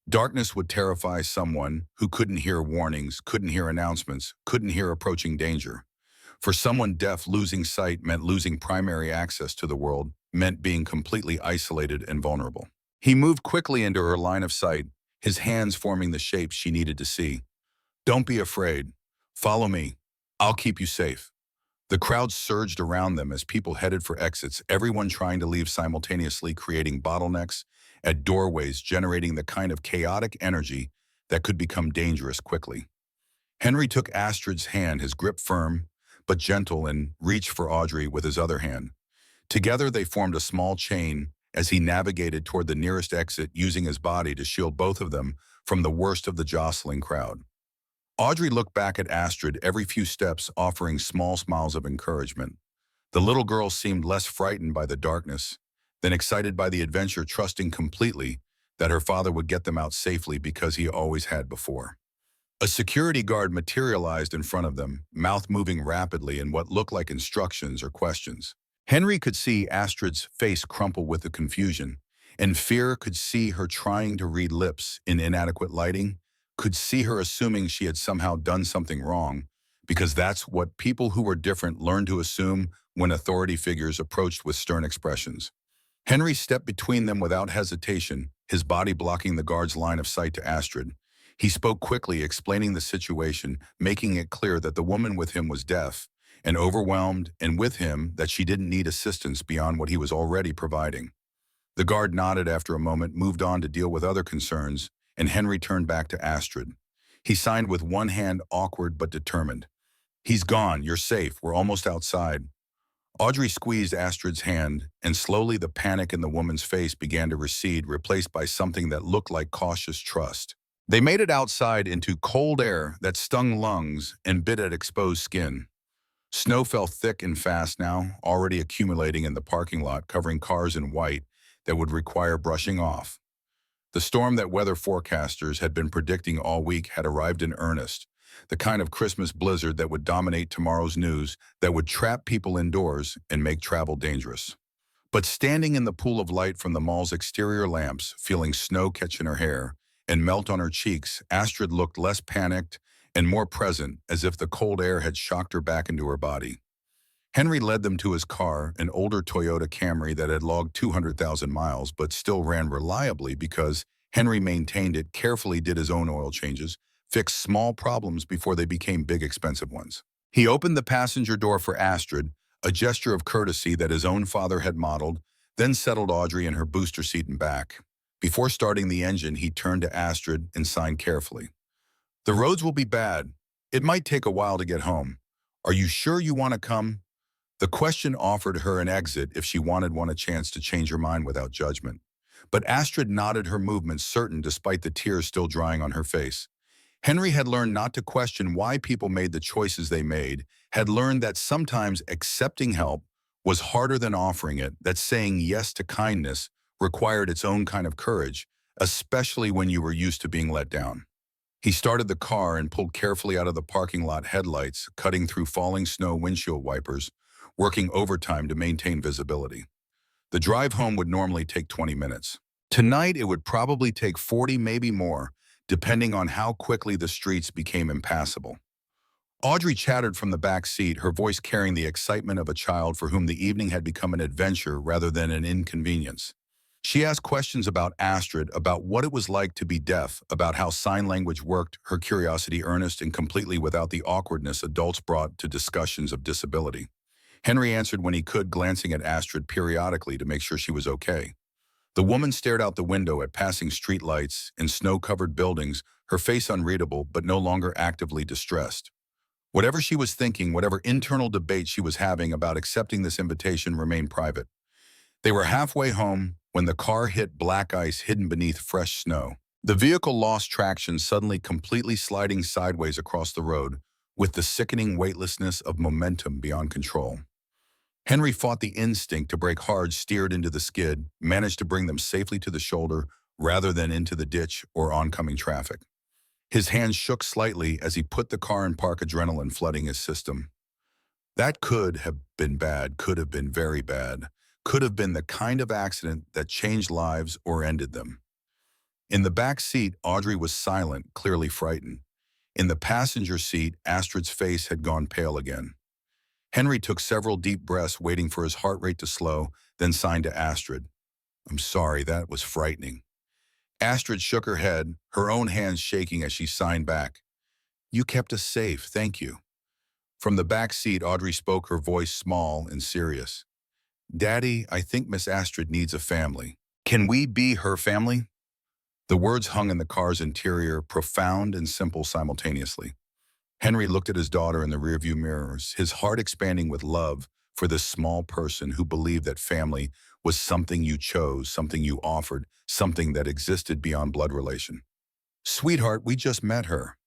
Darkness would terrify someone who couldn't hear warnings, couldn't hear announcements, couldn't hear approaching danger. For someone deaf, losing sight meant losing primary access to the world, meant being completely isolated and vulnerable. He moved quickly into her line of sight, his hands forming the shapes she needed to see. "Don't be afraid. Follow me. I'll keep you safe." The crowd surged around them as people headed for exits, everyone trying to leave simultaneously, creating bottlenecks at doorways, generating the kind of chaotic energy that could become dangerous quickly. Henry took Astrid's hand, his grip firm but gentle, and reached for Audrey with his other hand. Together they formed a small chain as he navigated toward the nearest exit, using his body to shield both of them from the worst of the jostling crowd. Audrey looked back at Astrid every few steps, offering small smiles of encouragement. The little girl seemed less frightened by the darkness than excited by the adventure, trusting completely that her father would get them out safely because he always had before. A security guard materialized in front of them, mouth moving rapidly in what looked like instructions or questions. Henry could see Astrid's face crumple with the confusion, and Fear could see her trying to read lips in inadequate lighting, could see her assuming she had somehow done something wrong, because that's what people who were different learned to assume when authority figures approached with stern expressions. Henry stepped between them without hesitation, his body blocking the guard's line of sight to Astrid. He spoke quickly, explaining the situation, making it clear that the woman with him was deaf and overwhelmed, and with him that she didn't need assistance beyond what he was already providing. The guard nodded after a moment, moved on to deal with other concerns, and Henry turned back to Astrid. He signed with one hand, awkward but determined. "He's gone. You're safe. We're almost outside." Audrey squeezed Astrid's hand, and slowly the panic in the woman's face began to recede, replaced by something that looked like cautious trust. They made it outside into cold air that stung lungs and bit at exposed skin. Snow fell thick and fast now, already accumulating in the parking lot, covering cars in white that would require brushing off. The storm that weather forecasters had been predicting all week had arrived in earnest, the kind of Christmas blizzard that would dominate tomorrow's news, that would trap people indoors and make travel dangerous. But standing in the pool of light from the mall's exterior lamps, feeling snow catch in her hair and melt on her cheeks, Astrid looked less panicked and more present, as if the cold air had shocked her back into her body. Henry led them to his car, an older Toyota Camry that had logged 200,000 miles but still ran reliably because Henry maintained it, carefully did his own oil changes, fixed small problems before they became big expensive ones. He opened the passenger door for Astrid, a gesture of courtesy that his own father had modeled, then settled Audrey in her booster seat and back. Before starting the engine, he turned to Astrid and signed carefully. "The roads will be bad. It might take a while to get home. Are you sure you want to come?" The question offered her an exit if she wanted one, a chance to change her mind without judgment. But Astrid nodded, her movements certain despite the tears still drying on her face. Henry had learned not to question why people made the choices they made, had learned that sometimes accepting help was harder than offering it, that saying yes to kindness required its own kind of courage, especially when you were used to being let down. He started the car and pulled carefully out of the parking lot, headlights cutting through falling snow, windshield wipers, working overtime to maintain visibility. The drive home would normally take 20 minutes. Tonight, it would probably take 40, maybe more, depending on how quickly the streets became impassable. Audrey chattered from the back seat, her voice carrying the excitement of a child for whom the evening had become an adventure rather than an inconvenience. She asked questions about Astrid, about what it was like to be deaf, about how sign language worked, her curiosity earnest and completely without the awkwardness adults brought to discussions of disability. Henry answered when he could, glancing at Astrid periodically to make sure she was okay. The woman stared out the window at passing streetlights and snow-covered buildings, her face unreadable but no longer actively distressed. Whatever she was thinking, whatever internal debate she was having about accepting this invitation remained private. They were halfway home when the car hit black ice hidden beneath fresh snow. The vehicle lost traction, suddenly completely sliding sideways across the road, with the sickening weightlessness of momentum beyond control. Henry fought the instinct to brake hard, steered into the skid, managed to bring them safely to the shoulder rather than into the ditch or oncoming traffic. His hands shook slightly as he put the car in park, adrenaline flooding his system. That could have been bad, could have been very bad, could have been the kind of accident that changed lives or ended them. In the back seat, Audrey was silent, clearly frightened. In the passenger seat, Astrid's face had gone pale again. Henry took several deep breaths, waiting for his heart rate to slow, then signed to Astrid. "I'm sorry, that was frightening." Astrid shook her head, her own hands shaking as she signed back. "You kept us safe, thank you." From the back seat, Audrey spoke, her voice small and serious. "Daddy, I think Miss Astrid needs a family. Can we be her family?" The words hung in the car's interior, profound and simple simultaneously. Henry looked at his daughter in the rearview mirrors, his heart expanding with love for this small person who believed that family was something you chose, something you offered, something that existed beyond blood relation. "Sweetheart, we just met her."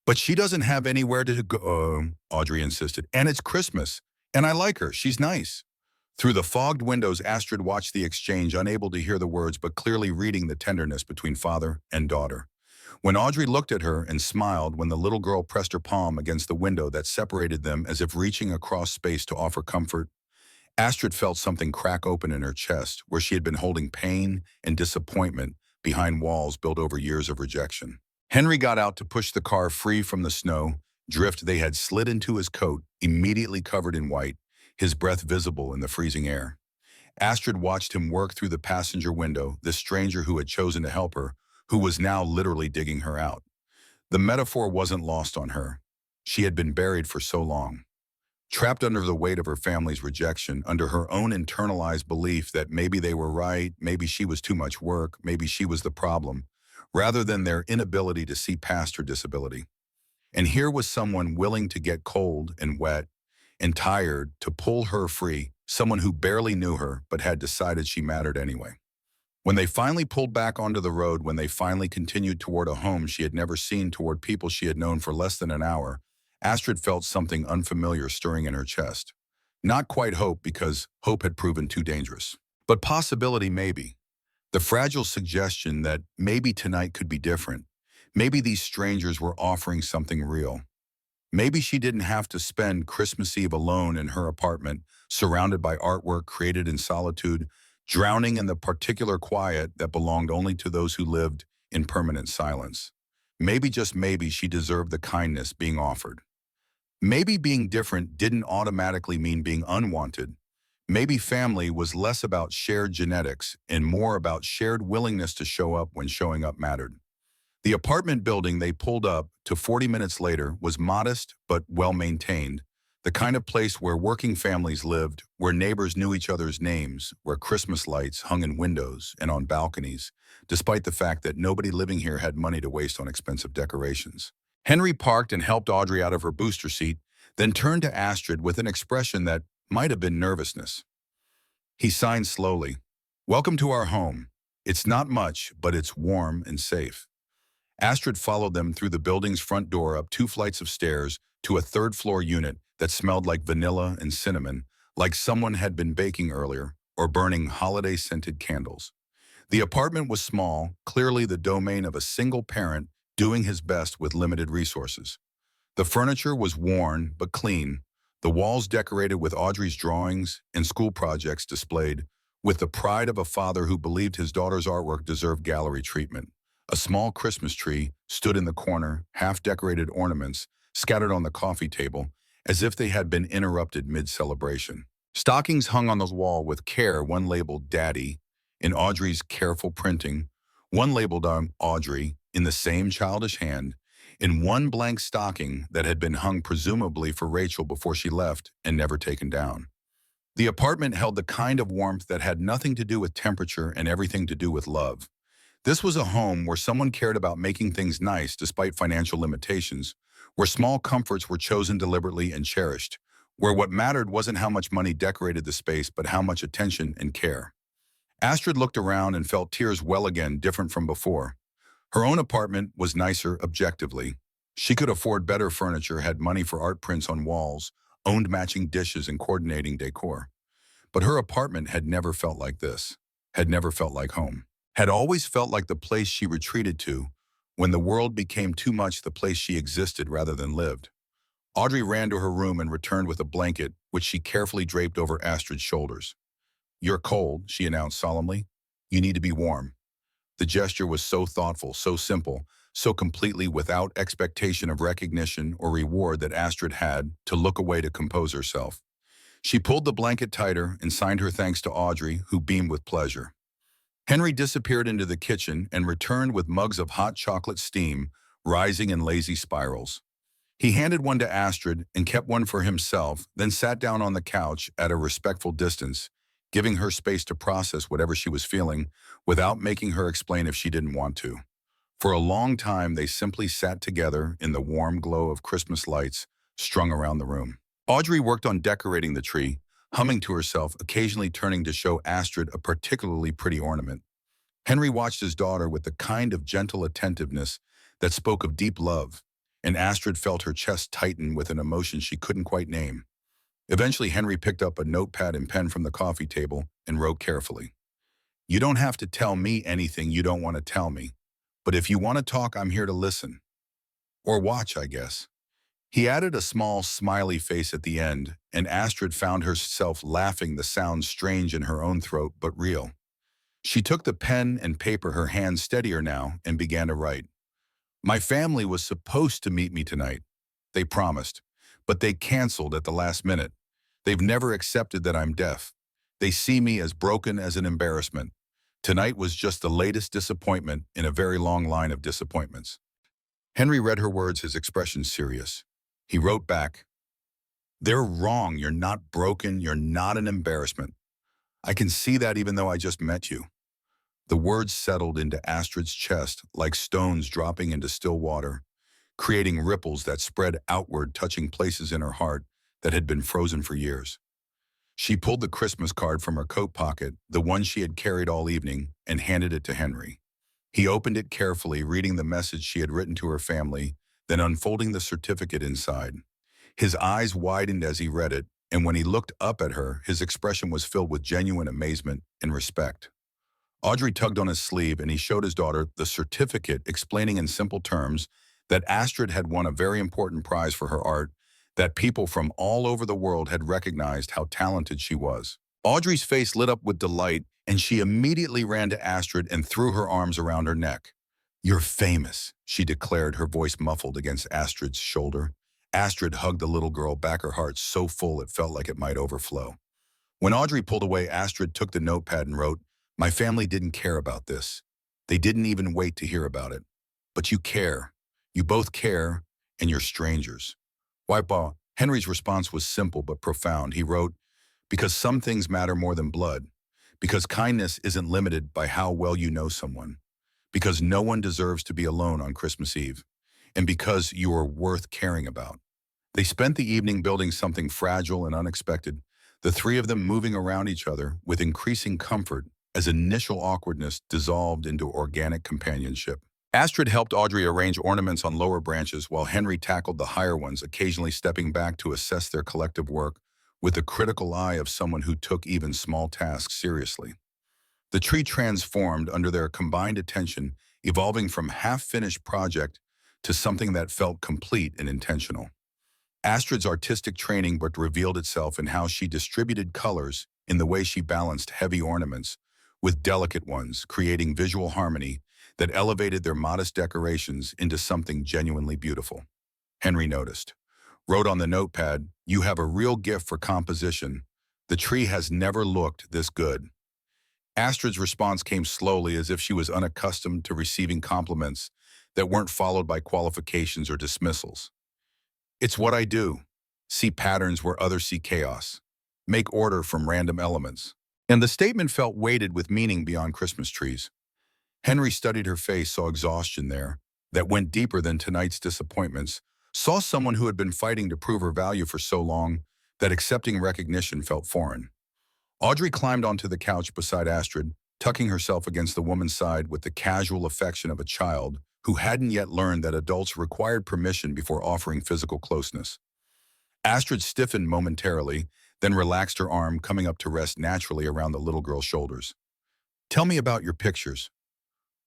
"But she doesn't have anywhere to go," Audrey insisted. "And it's Christmas. And I like her. She's nice." Through the fogged windows, Astrid watched the exchange, unable to hear the words, but clearly reading the tenderness between father and daughter. When Audrey looked at her and smiled, when the little girl pressed her palm against the window that separated them as if reaching across space to offer comfort, Astrid felt something crack open in her chest, where she had been holding pain and disappointment behind walls built over years of rejection. Henry got out to push the car free from the snow drift they had slid into his coat, immediately covered in white, his breath visible in the freezing air. Astrid watched him work through the passenger window, this stranger who had chosen to help her, who was now literally digging her out. The metaphor wasn't lost on her. She had been buried for so long, trapped under the weight of her family's rejection, under her own internalized belief that maybe they were right, maybe she was too much work, maybe she was the problem, rather than their inability to see past her disability. And here was someone willing to get cold and wet and tired to pull her free, someone who barely knew her but had decided she mattered anyway. When they finally pulled back onto the road, when they finally continued toward a home she had never seen, toward people she had known for less than an hour, Astrid felt something unfamiliar stirring in her chest. Not quite hope, because hope had proven too dangerous. But possibility, maybe. The fragile suggestion that maybe tonight could be different. Maybe these strangers were offering something real. Maybe she didn't have to spend Christmas Eve alone in her apartment, surrounded by artwork created in solitude, drowning in the particular quiet that belonged only to those who lived in permanent silence. Maybe, just maybe, she deserved the kindness being offered. Maybe being different didn't automatically mean being unwanted. Maybe family was less about shared genetics and more about shared willingness to show up when showing up mattered. The apartment building they pulled up to 40 minutes later was modest but well-maintained, the kind of place where working families lived, where neighbors knew each other's names, where Christmas lights hung in windows and on balconies, despite the fact that nobody living here had money to waste on expensive decorations. Henry parked and helped Audrey out of her booster seat, then turned to Astrid with an expression that might have been nervousness. He signed slowly. "Welcome to our home. It's not much, but it's warm and safe." Astrid followed them through the building's front door, up 2 flights of stairs, to a third-floor unit that smelled like vanilla and cinnamon, like someone had been baking earlier or burning holiday-scented candles. The apartment was small, clearly the domain of a single parent doing his best with limited resources. The furniture was worn but clean, the walls decorated with Audrey's drawings and school projects displayed, with the pride of a father who believed his daughter's artwork deserved gallery treatment. A small Christmas tree stood in the corner, half-decorated ornaments scattered on the coffee table, as if they had been interrupted mid-celebration. Stockings hung on the wall with care, one labeled Daddy in Audrey's careful printing, one labeled Audrey in the same childish hand, and one blank stocking that had been hung presumably for Rachel before she left and never taken down. The apartment held the kind of warmth that had nothing to do with temperature and everything to do with love. This was a home where someone cared about making things nice despite financial limitations, where small comforts were chosen deliberately and cherished, where what mattered wasn't how much money decorated the space, but how much attention and care. Astrid looked around and felt tears well again, different from before. Her own apartment was nicer objectively. She could afford better furniture, had money for art prints on walls, owned matching dishes and coordinating decor. But her apartment had never felt like this, had never felt like home. Had always felt like the place she retreated to when the world became too much, the place she existed rather than lived. Audrey ran to her room and returned with a blanket, which she carefully draped over Astrid's shoulders. "You're cold," she announced solemnly. "You need to be warm." The gesture was so thoughtful, so simple, so completely without expectation of recognition or reward that Astrid had to look away to compose herself. She pulled the blanket tighter and signed her thanks to Audrey, who beamed with pleasure. Henry disappeared into the kitchen and returned with mugs of hot chocolate steam rising in lazy spirals. He handed one to Astrid and kept one for himself, then sat down on the couch at a respectful distance, giving her space to process whatever she was feeling without making her explain if she didn't want to. For a long time, they simply sat together in the warm glow of Christmas lights strung around the room. Audrey worked on decorating the tree, humming to herself, occasionally turning to show Astrid a particularly pretty ornament. Henry watched his daughter with the kind of gentle attentiveness that spoke of deep love, and Astrid felt her chest tighten with an emotion she couldn't quite name. Eventually, Henry picked up a notepad and pen from the coffee table and wrote carefully. "You don't have to tell me anything you don't want to tell me, but if you want to talk, I'm here to listen. Or watch, I guess." He added a small, smiley face at the end, and Astrid found herself laughing, the sound strange in her own throat but real. She took the pen and paper, her hands steadier now, and began to write. "My family was supposed to meet me tonight. They promised, but they canceled at the last minute. They've never accepted that I'm deaf. They see me as broken, as an embarrassment. Tonight was just the latest disappointment in a very long line of disappointments." Henry read her words, his expression serious. He wrote back, "They're wrong. You're not broken. You're not an embarrassment. I can see that even though I just met you." The words settled into Astrid's chest like stones dropping into still water, creating ripples that spread outward, touching places in her heart that had been frozen for years. She pulled the Christmas card from her coat pocket, the one she had carried all evening, and handed it to Henry. He opened it carefully, reading the message she had written to her family, then unfolding the certificate inside. His eyes widened as he read it, and when he looked up at her, his expression was filled with genuine amazement and respect. Audrey tugged on his sleeve, and he showed his daughter the certificate, explaining in simple terms that Astrid had won a very important prize for her art, that people from all over the world had recognized how talented she was. Audrey's face lit up with delight, and she immediately ran to Astrid and threw her arms around her neck. "You're famous," she declared, her voice muffled against Astrid's shoulder. Astrid hugged the little girl back, her heart so full it felt like it might overflow. When Audrey pulled away, Astrid took the notepad and wrote, "My family didn't care about this. They didn't even wait to hear about it. But you care. You both care, and you're strangers." Wipeout. Henry's response was simple but profound. He wrote, "Because some things matter more than blood. Because kindness isn't limited by how well you know someone. Because no one deserves to be alone on Christmas Eve. And because you are worth caring about." They spent the evening building something fragile and unexpected, the three of them moving around each other with increasing comfort as initial awkwardness dissolved into organic companionship. Astrid helped Audrey arrange ornaments on lower branches while Henry tackled the higher ones, occasionally stepping back to assess their collective work with the critical eye of someone who took even small tasks seriously. The tree transformed under their combined attention, evolving from half-finished project to something that felt complete and intentional. Astrid's artistic training but revealed itself in how she distributed colors, in the way she balanced heavy ornaments with delicate ones, creating visual harmony that elevated their modest decorations into something genuinely beautiful. Henry noticed. Wrote on the notepad, "You have a real gift for composition. The tree has never looked this good." Astrid's response came slowly, as if she was unaccustomed to receiving compliments that weren't followed by qualifications or dismissals. "It's what I do. See patterns where others see chaos. Make order from random elements." And the statement felt weighted with meaning beyond Christmas trees. Henry studied her face, saw exhaustion there that went deeper than tonight's disappointments, saw someone who had been fighting to prove her value for so long that accepting recognition felt foreign. Audrey climbed onto the couch beside Astrid, tucking herself against the woman's side with the casual affection of a child who hadn't yet learned that adults required permission before offering physical closeness. Astrid stiffened momentarily, then relaxed her arm, coming up to rest naturally around the little girl's shoulders. "Tell me about your pictures."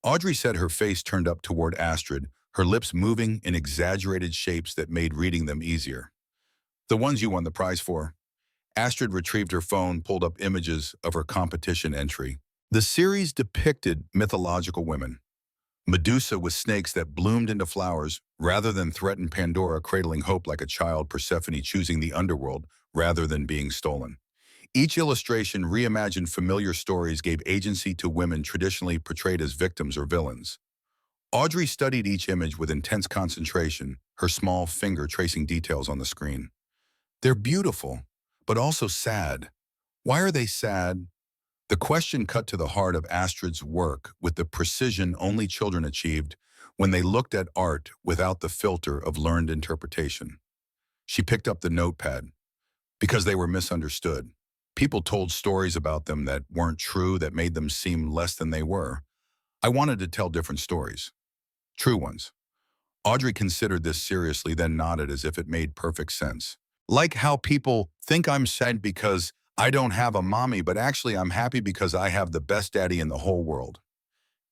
Audrey said, her face turned up toward Astrid, her lips moving in exaggerated shapes that made reading them easier. "The ones you won the prize for." Astrid retrieved her phone, pulled up images of her competition entry. The series depicted mythological women, Medusa with snakes that bloomed into flowers rather than threaten Pandora, cradling hope like a child, Persephone choosing the underworld rather than being stolen. Each illustration reimagined familiar stories, gave agency to women traditionally portrayed as victims or villains. Audrey studied each image with intense concentration, her small finger tracing details on the screen. They're beautiful, but also sad. Why are they sad? The question cut to the heart of Astrid's work with the precision only children achieved when they looked at art without the filter of learned interpretation. She picked up the notepad because they were misunderstood. People told stories about them that weren't true, that made them seem less than they were. I wanted to tell different stories, true ones. Audrey considered this seriously, then nodded as if it made perfect sense. Like how people think I'm sad because I don't have a mommy, but actually I'm happy because I have the best daddy in the whole world.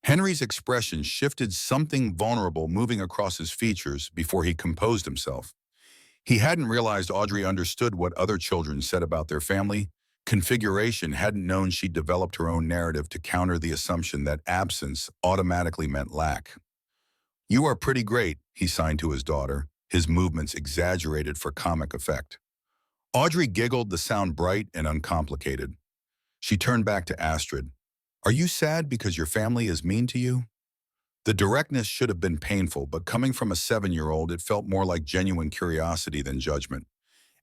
Henry's expression shifted, something vulnerable moving across his features before he composed himself. He hadn't realized Audrey understood what other children said about their family configuration, hadn't known she'd developed her own narrative to counter the assumption that absence automatically meant lack. "You are pretty great," he signed to his daughter, his movements exaggerated for comic effect. Audrey giggled, the sound bright and uncomplicated. She turned back to Astrid. "Are you sad because your family is mean to you?" The directness should have been painful, but coming from a 7-year-old, it felt more like genuine curiosity than judgment.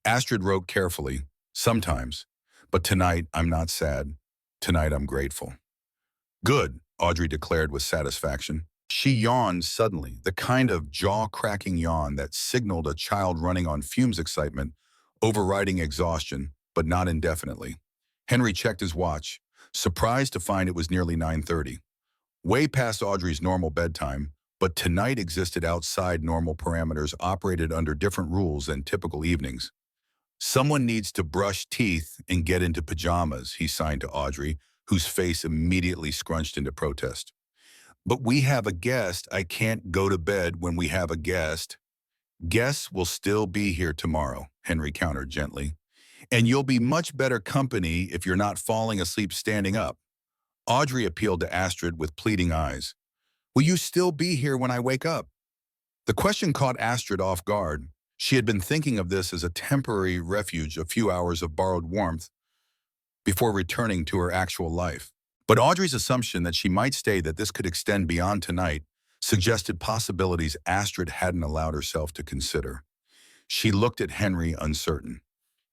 Astrid wrote carefully, "Sometimes, but tonight I'm not sad. Tonight I'm grateful." "Good," Audrey declared with satisfaction. She yawned suddenly, the kind of jaw-cracking yawn that signaled a child running on fumes, excitement, overriding exhaustion, but not indefinitely. Henry checked his watch, surprised to find it was nearly 9:30. Way past Audrey's normal bedtime, but tonight existed outside normal parameters, operated under different rules than typical evenings. "Someone needs to brush teeth and get into pajamas," he signed to Audrey, whose face immediately scrunched into protest. "But we have a guest. I can't go to bed when we have a guest." "Guests will still be here tomorrow," Henry countered gently. "And you'll be much better company if you're not falling asleep standing up." Audrey appealed to Astrid with pleading eyes. "Will you still be here when I wake up?" The question caught Astrid off guard. She had been thinking of this as a temporary refuge, a few hours of borrowed warmth before returning to her actual life. But Audrey's assumption that she might stay, that this could extend beyond tonight, suggested possibilities Astrid hadn't allowed herself to consider. She looked at Henry, uncertain.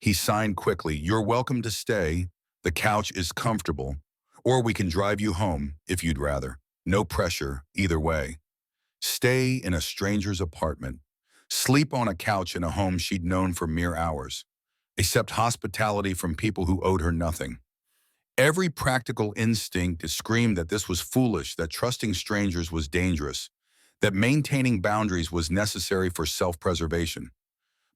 He signed quickly, "You're welcome to stay. The couch is comfortable. Or we can drive you home, if you'd rather. No pressure, either way." Stay in a stranger's apartment. Sleep on a couch in a home she'd known for mere hours. Accept hospitality from people who owed her nothing. Every practical instinct screamed that this was foolish, that trusting strangers was dangerous, that maintaining boundaries was necessary for self-preservation.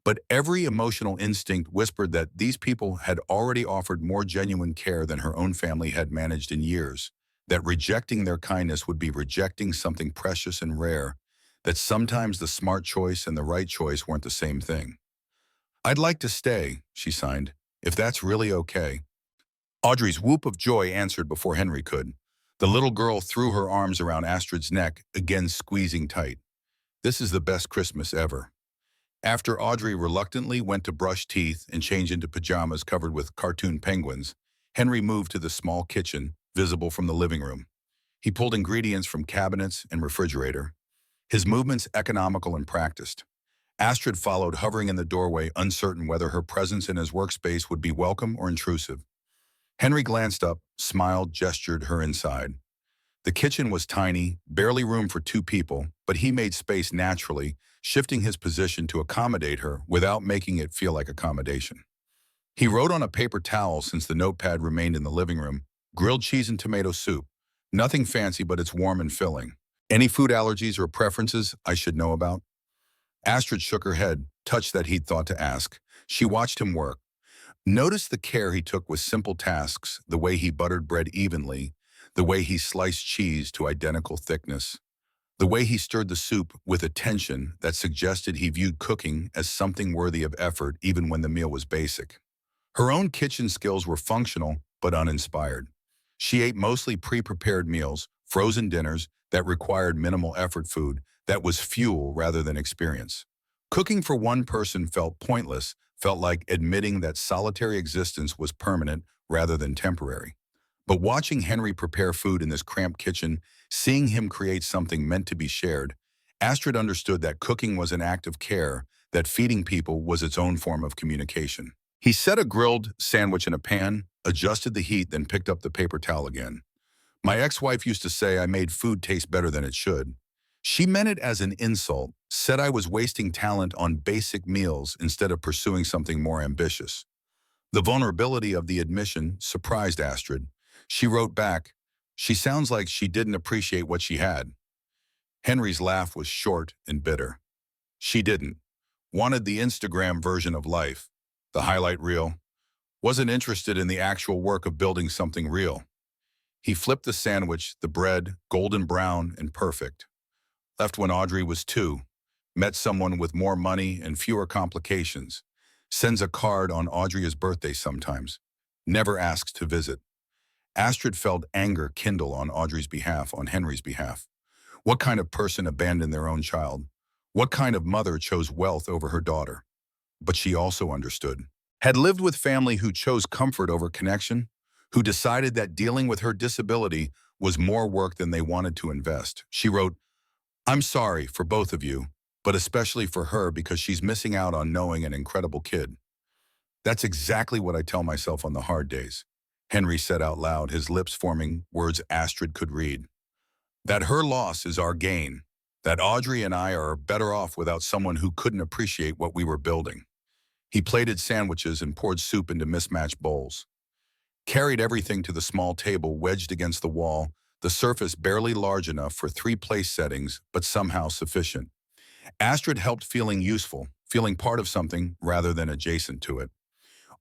But every emotional instinct whispered that these people had already offered more genuine care than her own family had managed in years, that rejecting their kindness would be rejecting something precious and rare, that sometimes the smart choice and the right choice weren't the same thing. "I'd like to stay," she signed, "if that's really okay." Audrey's whoop of joy answered before Henry could. The little girl threw her arms around Astrid's neck, again squeezing tight. "This is the best Christmas ever." After Audrey reluctantly went to brush teeth and change into pajamas covered with cartoon penguins, Henry moved to the small kitchen, visible from the living room. He pulled ingredients from cabinets and refrigerator, his movements economical and practiced. Astrid followed, hovering in the doorway, uncertain whether her presence in his workspace would be welcome or intrusive. Henry glanced up, smiled, gestured her inside. The kitchen was tiny, barely room for 2 people, but he made space naturally, shifting his position to accommodate her without making it feel like accommodation. He wrote on a paper towel, since the notepad remained in the living room, "Grilled cheese and tomato soup. Nothing fancy, but it's warm and filling. Any food allergies or preferences I should know about?" Astrid shook her head, touched that he'd thought to ask. She watched him work. Noticed the care he took with simple tasks, the way he buttered bread evenly, the way he sliced cheese to identical thickness, the way he stirred the soup with attention that suggested he viewed cooking as something worthy of effort even when the meal was basic. Her own kitchen skills were functional but uninspired. She ate mostly pre-prepared meals, frozen dinners that required minimal effort food that was fuel rather than experience. Cooking for one person felt pointless, felt like admitting that solitary existence was permanent rather than temporary. But watching Henry prepare food in this cramped kitchen, seeing him create something meant to be shared, Astrid understood that cooking was an act of care, that feeding people was its own form of communication. He set a grilled sandwich in a pan, adjusted the heat, then picked up the paper towel again. My ex-wife used to say I made food taste better than it should. She meant it as an insult, said I was wasting talent on basic meals instead of pursuing something more ambitious. The vulnerability of the admission surprised Astrid. She wrote back, "She sounds like she didn't appreciate what she had." Henry's laugh was short and bitter. She didn't. Wanted the Instagram version of life, the highlight reel. Wasn't interested in the actual work of building something real. He flipped the sandwich, the bread, golden brown and perfect. Left when Audrey was 2. Met someone with more money and fewer complications. Sends a card on Audrey's birthday sometimes. Never asks to visit. Astrid felt anger kindle on Audrey's behalf, on Henry's behalf. What kind of person abandoned their own child? What kind of mother chose wealth over her daughter? But she also understood. Had lived with family who chose comfort over connection, who decided that dealing with her disability was more work than they wanted to invest. She wrote, "I'm sorry for both of you, but especially for her because she's missing out on knowing an incredible kid." "That's exactly what I tell myself on the hard days," Henry said out loud, his lips forming words Astrid could read. "That her loss is our gain, that Audrey and I are better off without someone who couldn't appreciate what we were building." He plated sandwiches and poured soup into mismatched bowls. Carried everything to the small table wedged against the wall, the surface barely large enough for 3 place settings, but somehow sufficient. Astrid helped, feeling useful, feeling part of something rather than adjacent to it.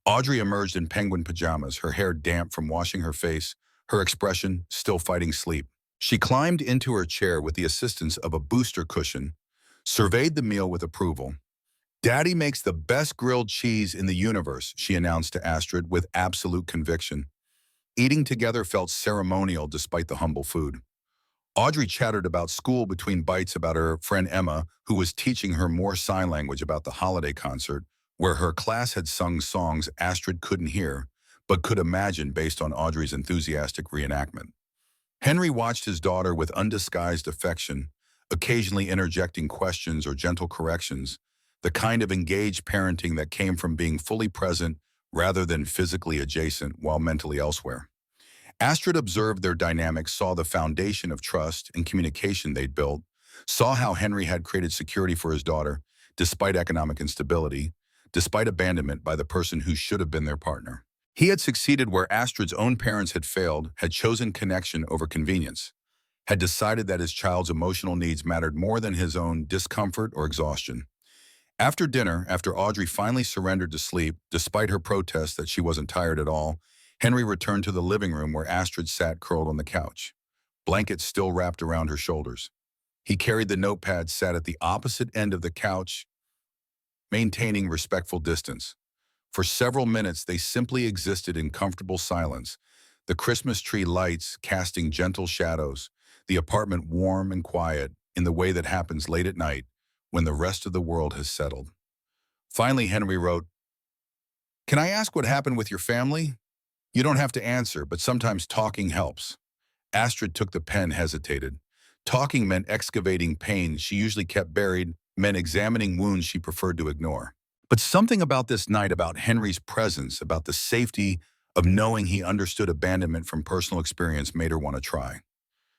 Audrey emerged in penguin pajamas, her hair damp from washing her face, her expression still fighting sleep. She climbed into her chair with the assistance of a booster cushion, surveyed the meal with approval. "Daddy makes the best grilled cheese in the universe," she announced to Astrid with absolute conviction. Eating together felt ceremonial despite the humble food. Audrey chattered about school between bites, about her friend Emma, who was teaching her more sign language, about the holiday concert, where her class had sung songs Astrid couldn't hear, but could imagine based on Audrey's enthusiastic reenactment. Henry watched his daughter with undisguised affection, occasionally interjecting questions or gentle corrections, the kind of engaged parenting that came from being fully present rather than physically adjacent while mentally elsewhere. Astrid observed their dynamics, saw the foundation of trust and communication they'd built, saw how Henry had created security for his daughter, despite economic instability, despite abandonment by the person who should have been their partner. He had succeeded where Astrid's own parents had failed, had chosen connection over convenience, had decided that his child's emotional needs mattered more than his own discomfort or exhaustion. After dinner, after Audrey finally surrendered to sleep, despite her protest that she wasn't tired at all, Henry returned to the living room where Astrid sat curled on the couch, blankets still wrapped around her shoulders. He carried the notepad, sat at the opposite end of the couch, maintaining respectful distance. For several minutes, they simply existed in comfortable silence, the Christmas tree lights casting gentle shadows, the apartment warm and quiet in the way that happens late at night when the rest of the world has settled. Finally, Henry wrote, "Can I ask what happened with your family? You don't have to answer, but sometimes talking helps." Astrid took the pen, hesitated. Talking meant excavating pain she usually kept buried, meant examining wounds she preferred to ignore. But something about this night, about Henry's presence, about the safety of knowing he understood abandonment from personal experience, made her want to try.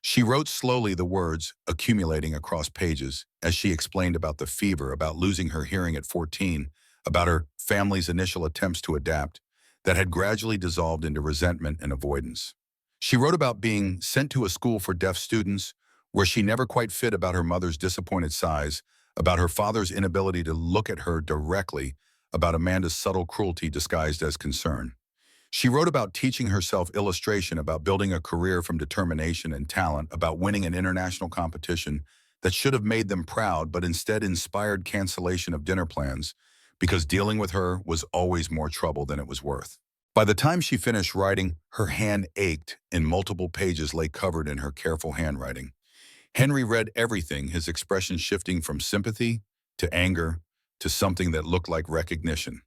She wrote slowly, the words accumulating across pages, as she explained about the fever, about losing her hearing at 14, about her family's initial attempts to adapt, that had gradually dissolved into resentment and avoidance. She wrote about being sent to a school for deaf students, where she never quite fit, about her mother's disappointed sighs, about her father's inability to look at her directly, about Amanda's subtle cruelty disguised as concern. She wrote about teaching herself illustration, about building a career from determination and talent, about winning an international competition that should have made them proud but instead inspired cancellation of dinner plans because dealing with her was always more trouble than it was worth. By the time she finished writing, her hand ached and multiple pages lay covered in her careful handwriting. Henry read everything, his expression shifting from sympathy to anger to something that looked like recognition.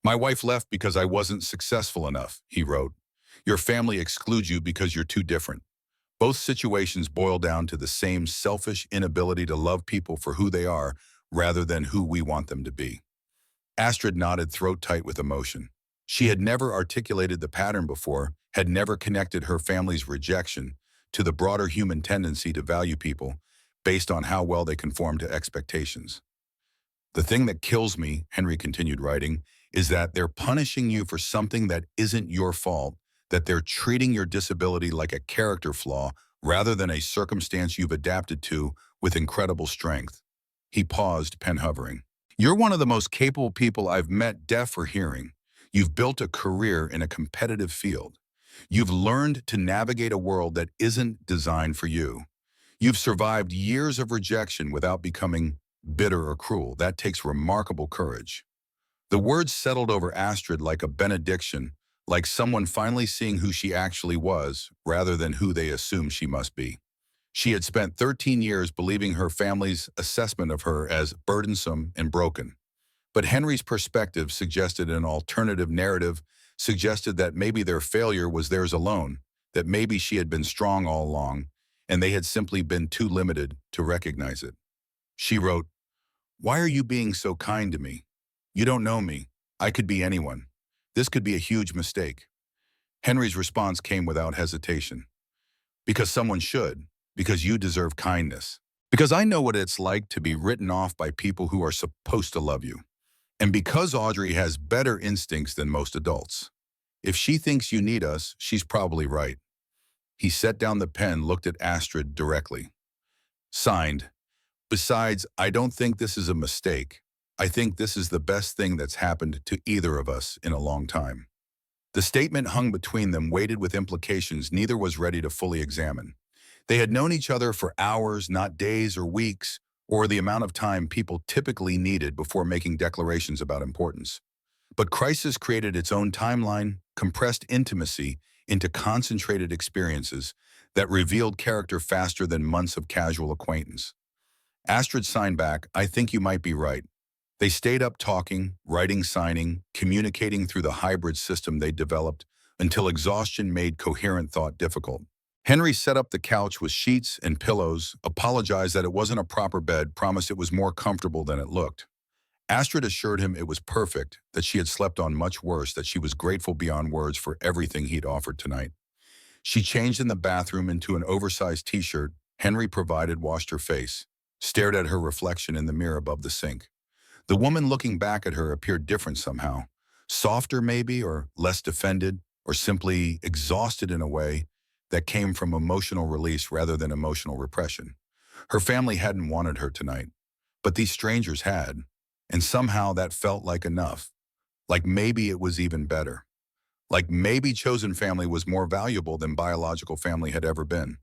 My wife left because I wasn't successful enough, he wrote. Your family excludes you because you're too different. Both situations boil down to the same selfish inability to love people for who they are rather than who we want them to be. Astrid nodded throat tight with emotion. She had never articulated the pattern before, had never connected her family's rejection to the broader human tendency to value people based on how well they conform to expectations. The thing that kills me, Henry continued writing, is that they're punishing you for something that isn't your fault, that they're treating your disability like a character flaw rather than a circumstance you've adapted to with incredible strength. He paused, pen hovering. You're one of the most capable people I've met, deaf or hearing. You've built a career in a competitive field. You've learned to navigate a world that isn't designed for you. You've survived years of rejection without becoming bitter or cruel. That takes remarkable courage. The words settled over Astrid like a benediction, like someone finally seeing who she actually was rather than who they assumed she must be. She had spent 13 years believing her family's assessment of her as burdensome and broken. But Henry's perspective suggested an alternative narrative, suggested that maybe their failure was theirs alone, that maybe she had been strong all along, and they had simply been too limited to recognize it. She wrote, "Why are you being so kind to me? You don't know me. I could be anyone. This could be a huge mistake." Henry's response came without hesitation. "Because someone should. Because you deserve kindness. Because I know what it's like to be written off by people who are supposed to love you. And because Audrey has better instincts than most adults. If she thinks you need us, she's probably right." He set down the pen, looked at Astrid directly. Signed, "Besides, I don't think this is a mistake. I think this is the best thing that's happened to either of us in a long time." The statement hung between them, weighted with implications neither was ready to fully examine. They had known each other for hours, not days or weeks, or the amount of time people typically needed before making declarations about importance. But crisis created its own timeline, compressed intimacy into concentrated experiences that revealed character faster than months of casual acquaintance. Astrid signed back, "I think you might be right." They stayed up talking, writing, signing, communicating through the hybrid system they'd developed until exhaustion made coherent thought difficult. Henry set up the couch with sheets and pillows, apologized that it wasn't a proper bed, promised it was more comfortable than it looked. Astrid assured him it was perfect, that she had slept on much worse, that she was grateful beyond words for everything he'd offered tonight. She changed in the bathroom into an oversized t-shirt Henry provided, washed her face, stared at her reflection in the mirror above the sink. The woman looking back at her appeared different somehow, softer maybe, or less defended, or simply exhausted in a way that came from emotional release rather than emotional repression. Her family hadn't wanted her tonight, but these strangers had, and somehow that felt like enough, like maybe it was even better, like maybe chosen family was more valuable than biological family had ever been.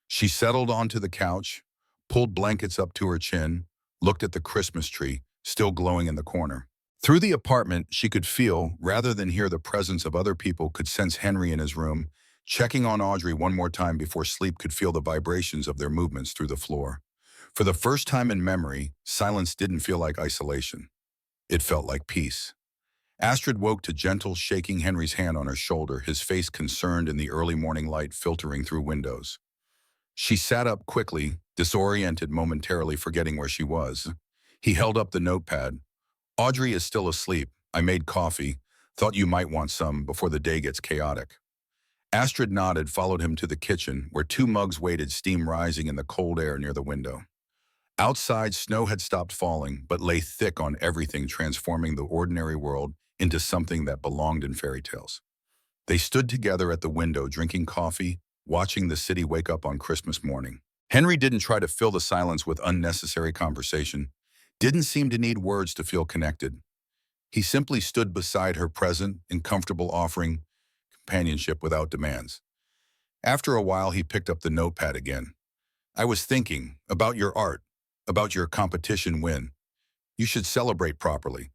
She settled onto the couch, pulled blankets up to her chin, looked at the Christmas tree, still glowing in the corner. Through the apartment, she could feel, rather than hear the presence of other people, could sense Henry in his room, checking on Audrey one more time before sleep, could feel the vibrations of their movements through the floor. For the first time in memory, silence didn't feel like isolation. It felt like peace. Astrid woke to gentle, shaking Henry's hand on her shoulder, his face concerned in the early morning light filtering through windows. She sat up quickly, disoriented, momentarily forgetting where she was. He held up the notepad. "Audrey is still asleep. I made coffee. Thought you might want some before the day gets chaotic." Astrid nodded, followed him to the kitchen, where two mugs waited, steam rising in the cold air near the window. Outside, snow had stopped falling, but lay thick on everything, transforming the ordinary world into something that belonged in fairy tales. They stood together at the window, drinking coffee, watching the city wake up on Christmas morning. Henry didn't try to fill the silence with unnecessary conversation, didn't seem to need words to feel connected. He simply stood beside her, present and comfortable, offering companionship without demands. After a while, he picked up the notepad again. "I was thinking about your art, about your competition win. You should celebrate properly.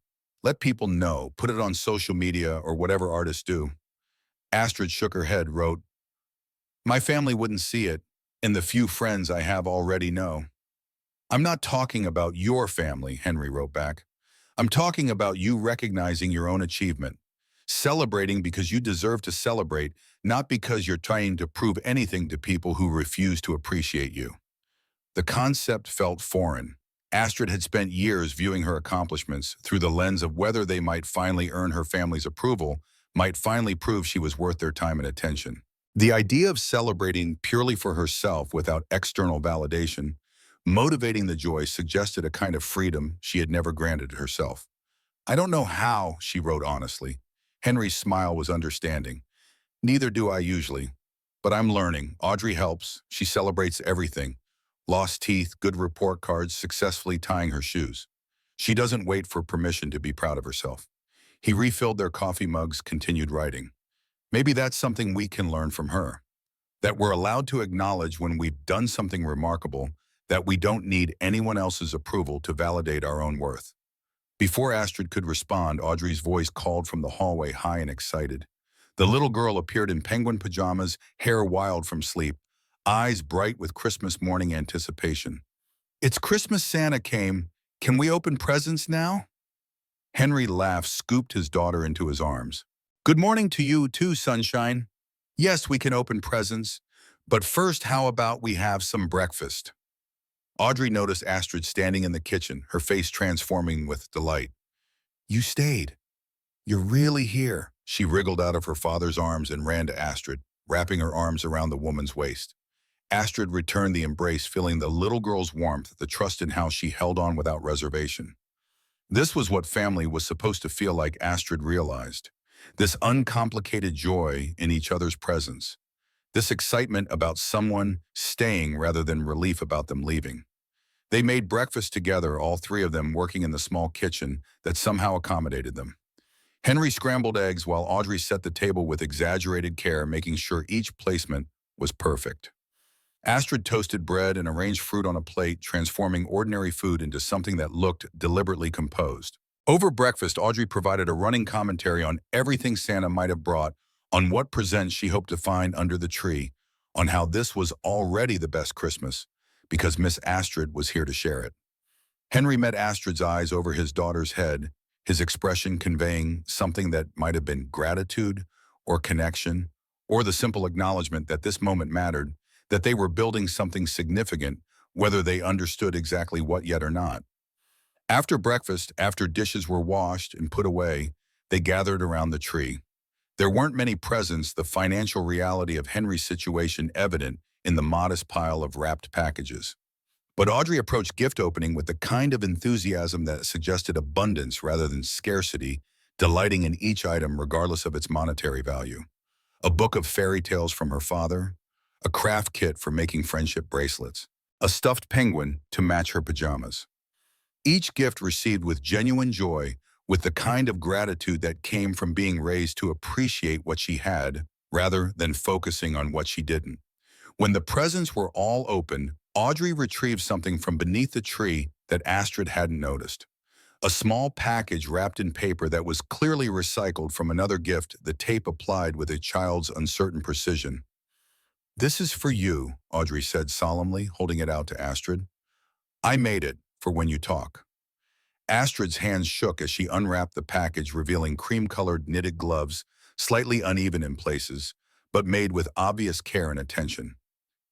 Let people know, put it on social media or whatever artists do. Astrid shook her head, wrote, "My family wouldn't see it, and the few friends I have already know." "I'm not talking about your family," Henry wrote back. "I'm talking about you recognizing your own achievement, celebrating because you deserve to celebrate, not because you're trying to prove anything to people who refuse to appreciate you." The concept felt foreign. Astrid had spent years viewing her accomplishments through the lens of whether they might finally earn her family's approval, might finally prove she was worth their time and attention. The idea of celebrating purely for herself without external validation, motivating the joy, suggested a kind of freedom she had never granted herself. "I don't know how," she wrote honestly. Henry's smile was understanding. "Neither do I usually. But I'm learning. Audrey helps. She celebrates everything. Lost teeth, good report cards, successfully tying her shoes. She doesn't wait for permission to be proud of herself." He refilled their coffee mugs, continued writing. "Maybe that's something we can learn from her. That we're allowed to acknowledge when we've done something remarkable, that we don't need anyone else's approval to validate our own worth." Before Astrid could respond, Audrey's voice called from the hallway, high and excited. The little girl appeared in penguin pajamas, hair wild from sleep, eyes bright with Christmas morning anticipation. "It's Christmas, Santa came. Can we open presents now?" Henry laughed, scooped his daughter into his arms. "Good morning to you too, sunshine. Yes, we can open presents. But first, how about we have some breakfast?" Audrey noticed Astrid standing in the kitchen, her face transforming with delight. "You stayed. You're really here." She wriggled out of her father's arms and ran to Astrid, wrapping her arms around the woman's waist. Astrid returned the embrace, feeling the little girl's warmth, the trust in how she held on without reservation. This was what family was supposed to feel like, Astrid realized. This uncomplicated joy in each other's presence. This excitement about someone staying rather than relief about them leaving. They made breakfast together, all three of them working in the small kitchen that somehow accommodated them. Henry scrambled eggs while Audrey set the table with exaggerated care, making sure each placement was perfect. Astrid toasted bread and arranged fruit on a plate, transforming ordinary food into something that looked deliberately composed. Over breakfast, Audrey provided a running commentary on everything Santa might have brought, on what presents she hoped to find under the tree, on how this was already the best Christmas, because Miss Astrid was here to share it. Henry met Astrid's eyes over his daughter's head, his expression conveying something that might have been gratitude or connection, or the simple acknowledgement that this moment mattered, that they were building something significant, whether they understood exactly what yet or not. After breakfast, after dishes were washed and put away, they gathered around the tree. There weren't many presents, the financial reality of Henry's situation evident in the modest pile of wrapped packages. But Audrey approached gift opening with the kind of enthusiasm that suggested abundance rather than scarcity, delighting in each item regardless of its monetary value. A book of fairy tales from her father, a craft kit for making friendship bracelets, a stuffed penguin to match her pajamas. Each gift received with genuine joy, with the kind of gratitude that came from being raised to appreciate what she had, rather than focusing on what she didn't. When the presents were all open, Audrey retrieved something from beneath the tree that Astrid hadn't noticed. A small package wrapped in paper that was clearly recycled from another gift, the tape applied with a child's uncertain precision. "This is for you," Audrey said solemnly, holding it out to Astrid. "I made it for when you talk." Astrid's hands shook as she unwrapped the package, revealing cream-colored knitted gloves, slightly uneven in places, but made with obvious care and attention.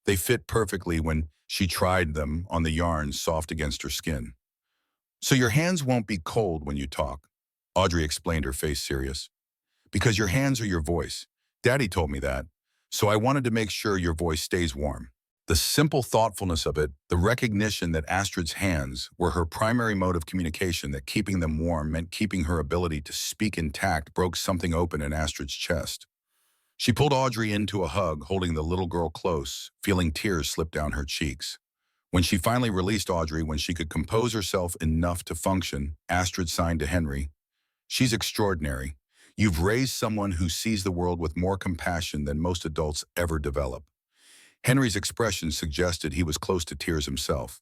They fit perfectly when she tried them on the yarn soft against her skin. "So your hands won't be cold when you talk," Audrey explained, her face serious. "Because your hands are your voice. Daddy told me that. So I wanted to make sure your voice stays warm." The simple thoughtfulness of it, the recognition that Astrid's hands were her primary mode of communication, that keeping them warm meant keeping her ability to speak intact, broke something open in Astrid's chest. She pulled Audrey into a hug, holding the little girl close, feeling tears slip down her cheeks. When she finally released Audrey, when she could compose herself enough to function, Astrid signed to Henry, "She's extraordinary. You've raised someone who sees the world with more compassion than most adults ever develop." Henry's expression suggested he was close to tears himself.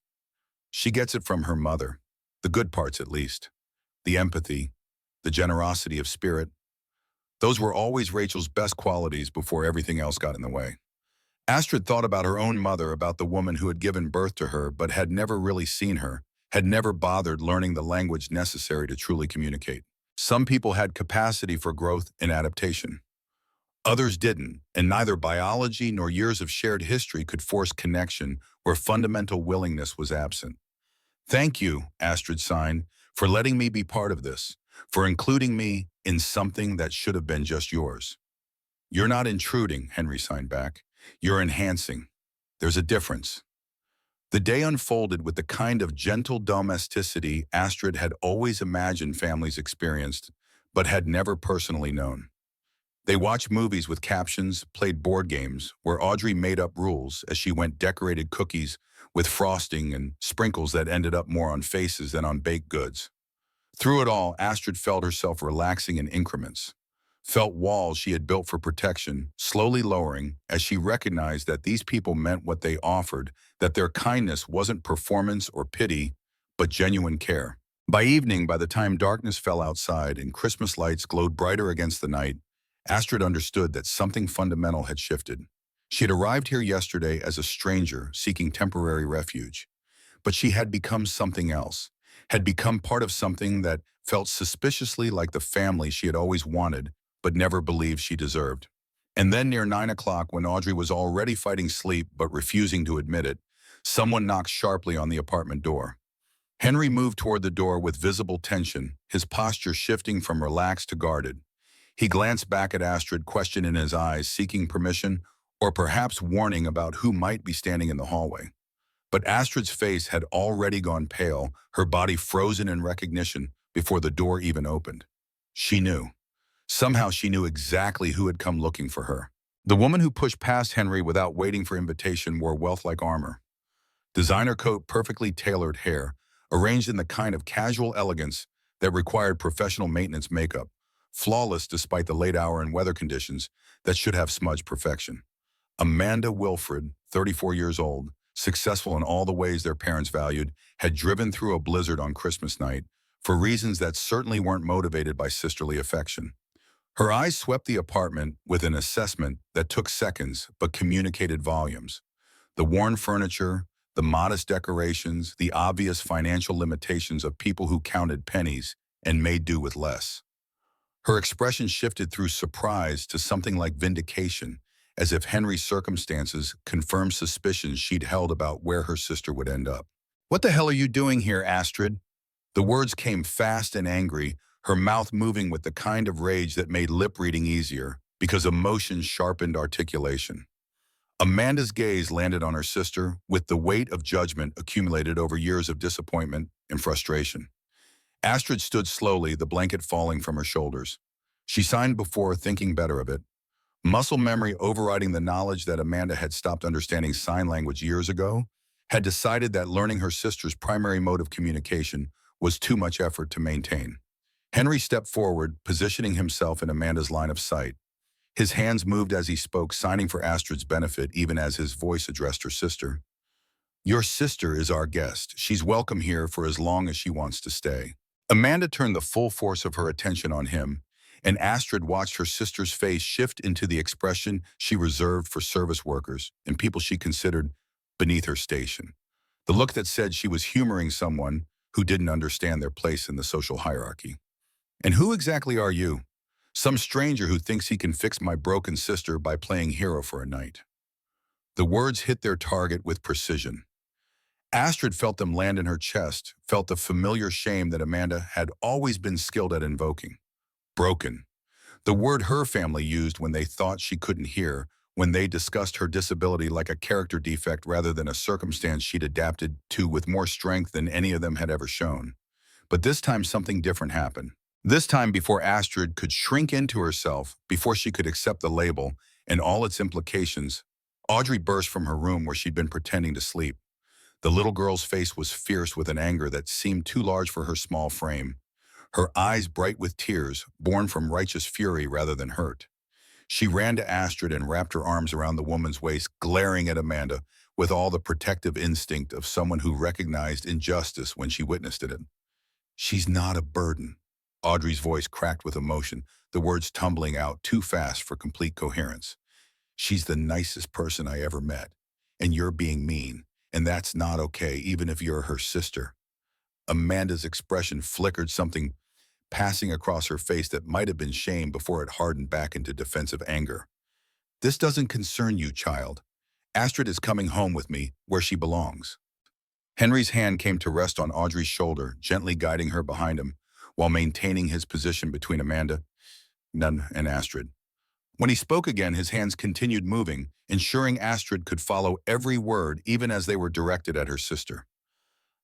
"She gets it from her mother. The good parts, at least. The empathy, the generosity of spirit. Those were always Rachel's best qualities before everything else got in the way. Astrid thought about her own mother, about the woman who had given birth to her but had never really seen her, had never bothered learning the language necessary to truly communicate. Some people had capacity for growth and adaptation. Others didn't, and neither biology nor years of shared history could force connection where fundamental willingness was absent. Thank you, Astrid signed, for letting me be part of this, for including me in something that should have been just yours. You're not intruding, Henry signed back. You're enhancing. There's a difference. The day unfolded with the kind of gentle domesticity Astrid had always imagined families experienced, but had never personally known. They watched movies with captions, played board games, where Audrey made up rules as she went decorated cookies with frosting and sprinkles that ended up more on faces than on baked goods. Through it all, Astrid felt herself relaxing in increments, felt walls she had built for protection slowly lowering as she recognized that these people meant what they offered, that their kindness wasn't performance or pity, but genuine care. By evening, by the time darkness fell outside and Christmas lights glowed brighter against the night, Astrid understood that something fundamental had shifted. She had arrived here yesterday as a stranger seeking temporary refuge, but she had become something else, had become part of something that felt suspiciously like the family she had always wanted but never believed she deserved. And then near 9 o'clock, when Audrey was already fighting sleep but refusing to admit it, someone knocked sharply on the apartment door. Henry moved toward the door with visible tension, his posture shifting from relaxed to guarded. He glanced back at Astrid, question in his eyes, seeking permission, or perhaps warning about who might be standing in the hallway. But Astrid's face had already gone pale, her body frozen in recognition before the door even opened. She knew. Somehow she knew exactly who had come looking for her. The woman who pushed past Henry without waiting for invitation wore wealth-like armor. Designer coat, perfectly tailored hair, arranged in the kind of casual elegance that required professional maintenance makeup, flawless despite the late hour and weather conditions that should have smudged perfection. Amanda Wilfred, 34 years old, successful in all the ways their parents valued, had driven through a blizzard on Christmas night for reasons that certainly weren't motivated by sisterly affection. Her eyes swept the apartment with an assessment that took seconds but communicated volumes. The worn furniture, the modest decorations, the obvious financial limitations of people who counted pennies and made do with less. Her expression shifted through surprise to something like vindication, as if Henry's circumstances confirmed suspicions she'd held about where her sister would end up. "What the hell are you doing here, Astrid?" The words came fast and angry, her mouth moving with the kind of rage that made lip reading easier, because emotion sharpened articulation. Amanda's gaze landed on her sister with the weight of judgment accumulated over years of disappointment and frustration. Astrid stood slowly, the blanket falling from her shoulders. She signed before thinking better of it, muscle memory overriding the knowledge that Amanda had stopped understanding sign language years ago, had decided that learning her sister's primary mode of communication was too much effort to maintain. Henry stepped forward, positioning himself in Amanda's line of sight. His hands moved as he spoke, signing for Astrid's benefit even as his voice addressed her sister. "Your sister is our guest. She's welcome here for as long as she wants to stay." Amanda turned the full force of her attention on him, and Astrid watched her sister's face shift into the expression she reserved for service workers and people she considered beneath her station. The look that said she was humoring someone who didn't understand their place in the social hierarchy. "And who exactly are you? Some stranger who thinks he can fix my broken sister by playing hero for a night." The words hit their target with precision. Astrid felt them land in her chest, felt the familiar shame that Amanda had always been skilled at invoking. Broken. The word her family used when they thought she couldn't hear, when they discussed her disability like a character defect rather than a circumstance she'd adapted to with more strength than any of them had ever shown. But this time something different happened. This time, before Astrid could shrink into herself, before she could accept the label and all its implications, Audrey burst from her room where she'd been pretending to sleep. The little girl's face was fierce with an anger that seemed too large for her small frame, her eyes bright with tears, born from righteous fury rather than hurt. She ran to Astrid and wrapped her arms around the woman's waist, glaring at Amanda with all the protective instinct of someone who recognized injustice when she witnessed it. "She's not a burden." Audrey's voice cracked with emotion, the words tumbling out too fast for complete coherence. She's the nicest person I ever met. And you're being mean. And that's not okay, even if you're her sister. Amanda's expression flickered, something passing across her face that might have been shame before it hardened back into defensive anger. This doesn't concern you, child. Astrid is coming home with me, where she belongs. Henry's hand came to rest on Audrey's shoulder, gently guiding her behind him, while maintaining his position between Amanda, Nun, and Astrid. When he spoke again, his hands continued moving, ensuring Astrid could follow every word even as they were directed at her sister.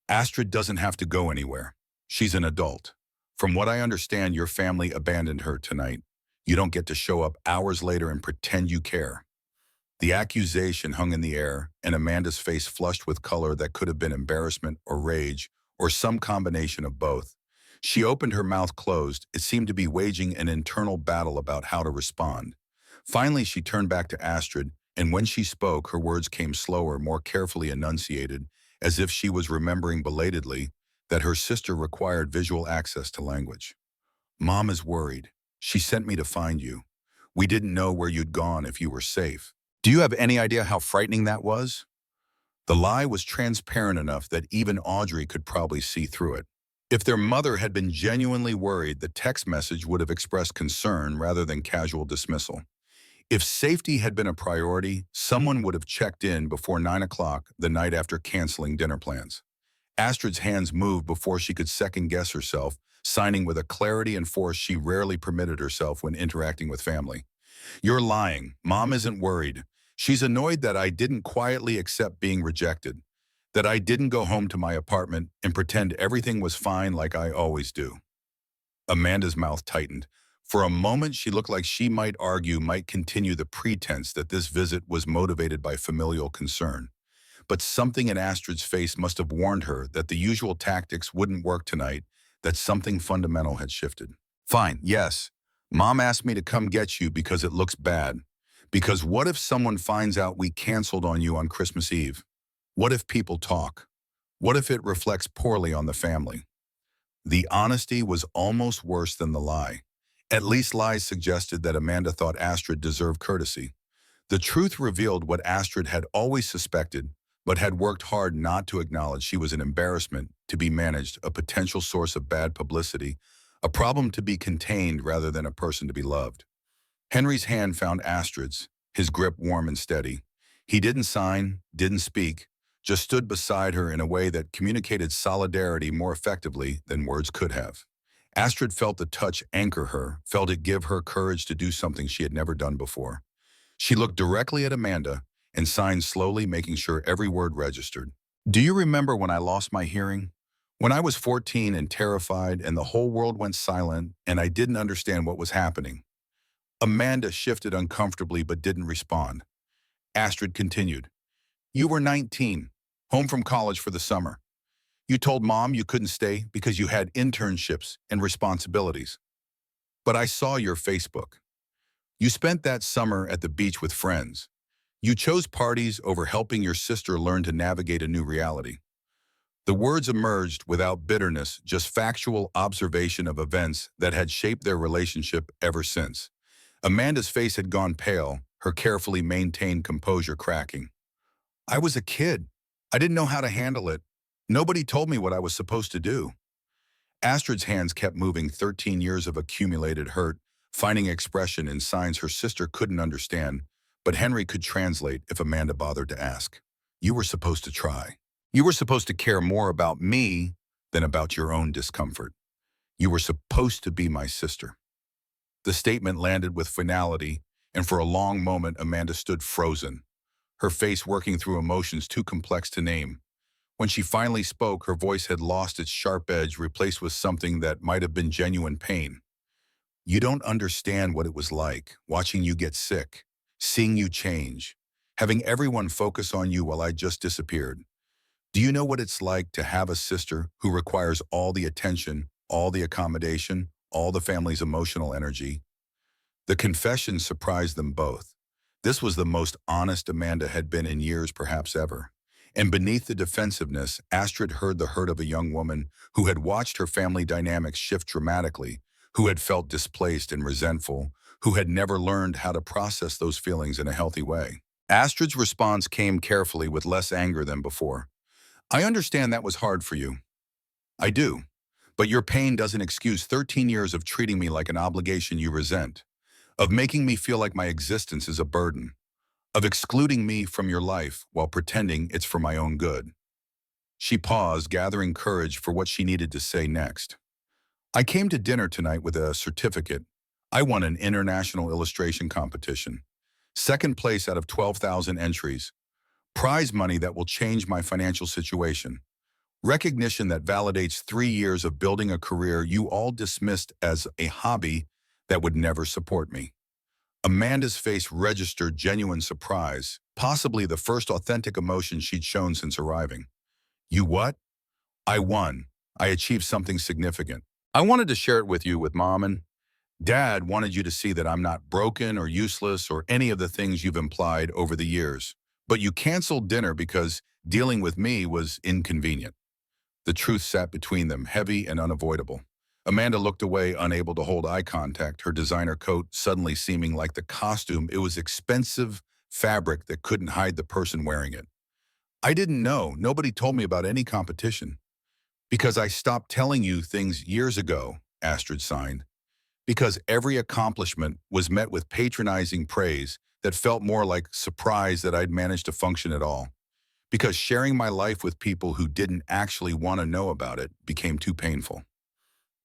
Astrid doesn't have to go anywhere. She's an adult. From what I understand, your family abandoned her tonight. You don't get to show up hours later and pretend you care. The accusation hung in the air, and Amanda's face flushed with color that could have been embarrassment or rage, or some combination of both. She opened her mouth closed. It seemed to be waging an internal battle about how to respond. Finally, she turned back to Astrid, and when she spoke, her words came slower, more carefully enunciated, as if she was remembering belatedly that her sister required visual access to language. Mom is worried. She sent me to find you. We didn't know where you'd gone, if you were safe. Do you have any idea how frightening that was? The lie was transparent enough that even Audrey could probably see through it. If their mother had been genuinely worried, the text message would have expressed concern rather than casual dismissal. If safety had been a priority, someone would have checked in before 9 o'clock the night after canceling dinner plans. Astrid's hands moved before she could second-guess herself, signing with a clarity and force she rarely permitted herself when interacting with family. You're lying. Mom isn't worried. She's annoyed that I didn't quietly accept being rejected, that I didn't go home to my apartment and pretend everything was fine like I always do. Amanda's mouth tightened. For a moment, she looked like she might continue the pretense that this visit was motivated by familial concern. But something in Astrid's face must have warned her that the usual tactics wouldn't work tonight, that something fundamental had shifted. Fine, yes. Mom asked me to come get you because it looks bad. Because what if someone finds out we canceled on you on Christmas Eve? What if people talk? What if it reflects poorly on the family? The honesty was almost worse than the lie. At least lies suggested that Amanda thought Astrid deserved courtesy. The truth revealed what Astrid had always suspected, but had worked hard not to acknowledge. She was an embarrassment to be managed, a potential source of bad publicity, a problem to be contained rather than a person to be loved. Henry's hand found Astrid's, his grip warm and steady. He didn't sign, didn't speak, just stood beside her in a way that communicated solidarity more effectively than words could have. Astrid felt the touch anchor her, felt it give her courage to do something she had never done before. She looked directly at Amanda and signed slowly, making sure every word registered. Do you remember when I lost my hearing? When I was 14 and terrified and the whole world went silent and I didn't understand what was happening? Amanda shifted uncomfortably but didn't respond. Astrid continued. You were 19, home from college for the summer. You told Mom you couldn't stay because you had internships and responsibilities. But I saw your Facebook. You spent that summer at the beach with friends. You chose parties over helping your sister learn to navigate a new reality. The words emerged without bitterness, just factual observation of events that had shaped their relationship ever since. Amanda's face had gone pale, her carefully maintained composure cracking. I was a kid. I didn't know how to handle it. Nobody told me what I was supposed to do. Astrid's hands kept moving, 13 years of accumulated hurt, finding expression in signs her sister couldn't understand, but Henry could translate if Amanda bothered to ask. You were supposed to try. You were supposed to care more about me than about your own discomfort. You were supposed to be my sister. The statement landed with finality, and for a long moment Amanda stood frozen, her face working through emotions too complex to name. When she finally spoke, her voice had lost its sharp edge, replaced with something that might have been genuine pain. You don't understand what it was like, watching you get sick, seeing you change, having everyone focus on you while I just disappeared. Do you know what it's like to have a sister who requires all the attention, all the accommodation, all the family's emotional energy? The confession surprised them both. This was the most honest Amanda had been in years, perhaps ever. And beneath the defensiveness, Astrid heard the hurt of a young woman who had watched her family dynamics shift dramatically, who had felt displaced and resentful, who had never learned how to process those feelings in a healthy way. Astrid's response came carefully with less anger than before. I understand that was hard for you. I do. But your pain doesn't excuse 13 years of treating me like an obligation you resent, of making me feel like my existence is a burden, of excluding me from your life while pretending it's for my own good. She paused, gathering courage for what she needed to say next. I came to dinner tonight with a certificate. I won an international illustration competition. Second place out of 12,000 entries. Prize money that will change my financial situation. Recognition that validates 3 years of building a career you all dismissed as a hobby that would never support me. Amanda's face registered genuine surprise, possibly the first authentic emotion she'd shown since arriving. You what? I won. I achieved something significant. I wanted to share it with you with Mom, and Dad wanted you to see that I'm not broken or useless or any of the things you've implied over the years. But you canceled dinner because dealing with me was inconvenient. The truth sat between them, heavy and unavoidable. Amanda looked away, unable to hold eye contact, her designer coat suddenly seeming like the costume. It was expensive fabric that couldn't hide the person wearing it. I didn't know. Nobody told me about any competition. Because I stopped telling you things years ago, Astrid signed. Because every accomplishment was met with patronizing praise that felt more like surprise that I'd managed to function at all. Because sharing my life with people who didn't actually want to know about it became too painful.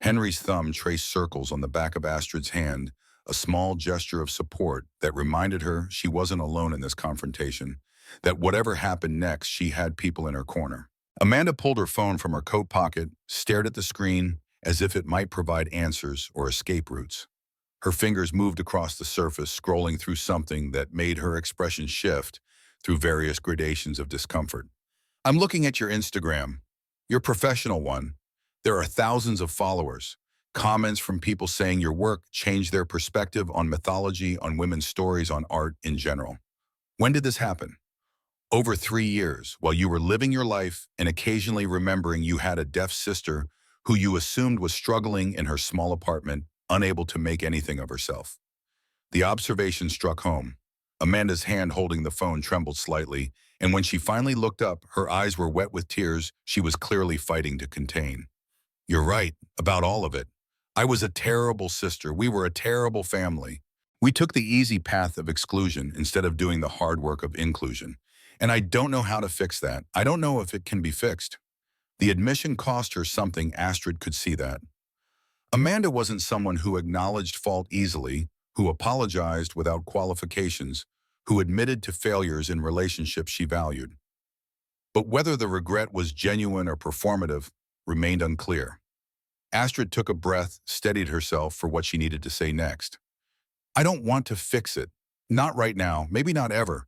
Henry's thumb traced circles on the back of Astrid's hand, a small gesture of support that reminded her she wasn't alone in this confrontation, that whatever happened next, she had people in her corner. Amanda pulled her phone from her coat pocket, stared at the screen as if it might provide answers or escape routes. Her fingers moved across the surface, scrolling through something that made her expression shift through various gradations of discomfort. I'm looking at your Instagram, your professional one. There are thousands of followers, comments from people saying your work changed their perspective on mythology, on women's stories, on art in general. When did this happen? Over 3 years, while you were living your life and occasionally remembering you had a deaf sister who you assumed was struggling in her small apartment, unable to make anything of herself. The observation struck home. Amanda's hand holding the phone trembled slightly, and when she finally looked up, her eyes were wet with tears she was clearly fighting to contain. You're right, about all of it. I was a terrible sister. We were a terrible family. We took the easy path of exclusion instead of doing the hard work of inclusion. And I don't know how to fix that. I don't know if it can be fixed. The admission cost her something. Astrid could see that. Amanda wasn't someone who acknowledged fault easily, who apologized without qualifications, who admitted to failures in relationships she valued. But whether the regret was genuine or performative remained unclear. Astrid took a breath, steadied herself for what she needed to say next. I don't want to fix it. Not right now, maybe not ever,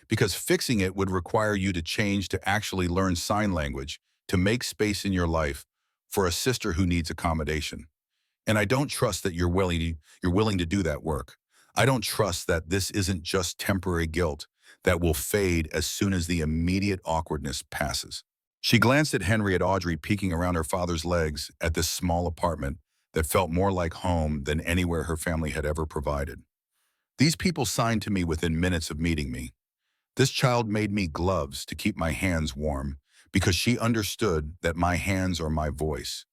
because fixing it would require you to change, to actually learn sign language, to make space in your life for a sister who needs accommodation. And I don't trust that you're willing to do that work. I don't trust that this isn't just temporary guilt that will fade as soon as the immediate awkwardness passes. She glanced at Henry, at Audrey peeking around her father's legs, at this small apartment that felt more like home than anywhere her family had ever provided. These people signed to me within minutes of meeting me. This child made me gloves to keep my hands warm because she understood that my hands are my voice.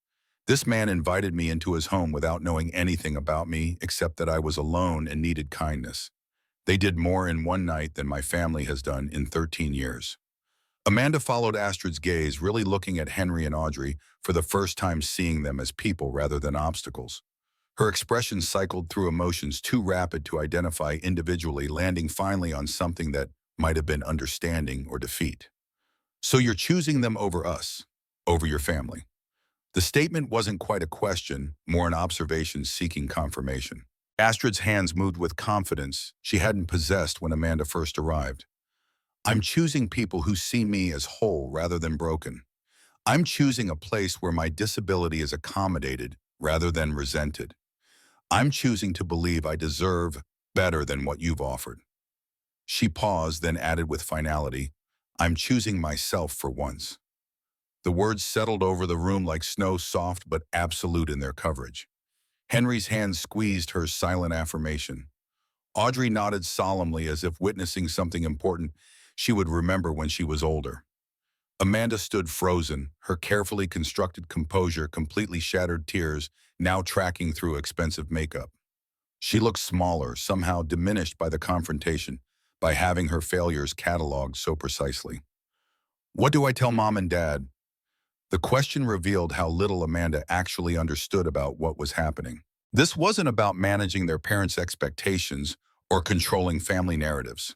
This man invited me into his home without knowing anything about me except that I was alone and needed kindness. They did more in one night than my family has done in 13 years. Amanda followed Astrid's gaze, really looking at Henry and Audrey, for the first time seeing them as people rather than obstacles. Her expression cycled through emotions too rapid to identify individually, landing finally on something that might have been understanding or defeat. So you're choosing them over us, over your family. The statement wasn't quite a question, more an observation seeking confirmation. Astrid's hands moved with confidence she hadn't possessed when Amanda first arrived. I'm choosing people who see me as whole rather than broken. I'm choosing a place where my disability is accommodated rather than resented. I'm choosing to believe I deserve better than what you've offered. She paused, then added with finality, I'm choosing myself for once. The words settled over the room like snow, soft but absolute in their coverage. Henry's hand squeezed her silent affirmation. Audrey nodded solemnly as if witnessing something important she would remember when she was older. Amanda stood frozen, her carefully constructed composure completely shattered, tears now tracking through expensive makeup. She looked smaller, somehow diminished by the confrontation, by having her failures cataloged so precisely. What do I tell Mom and Dad? The question revealed how little Amanda actually understood about what was happening. This wasn't about managing their parents' expectations or controlling family narratives.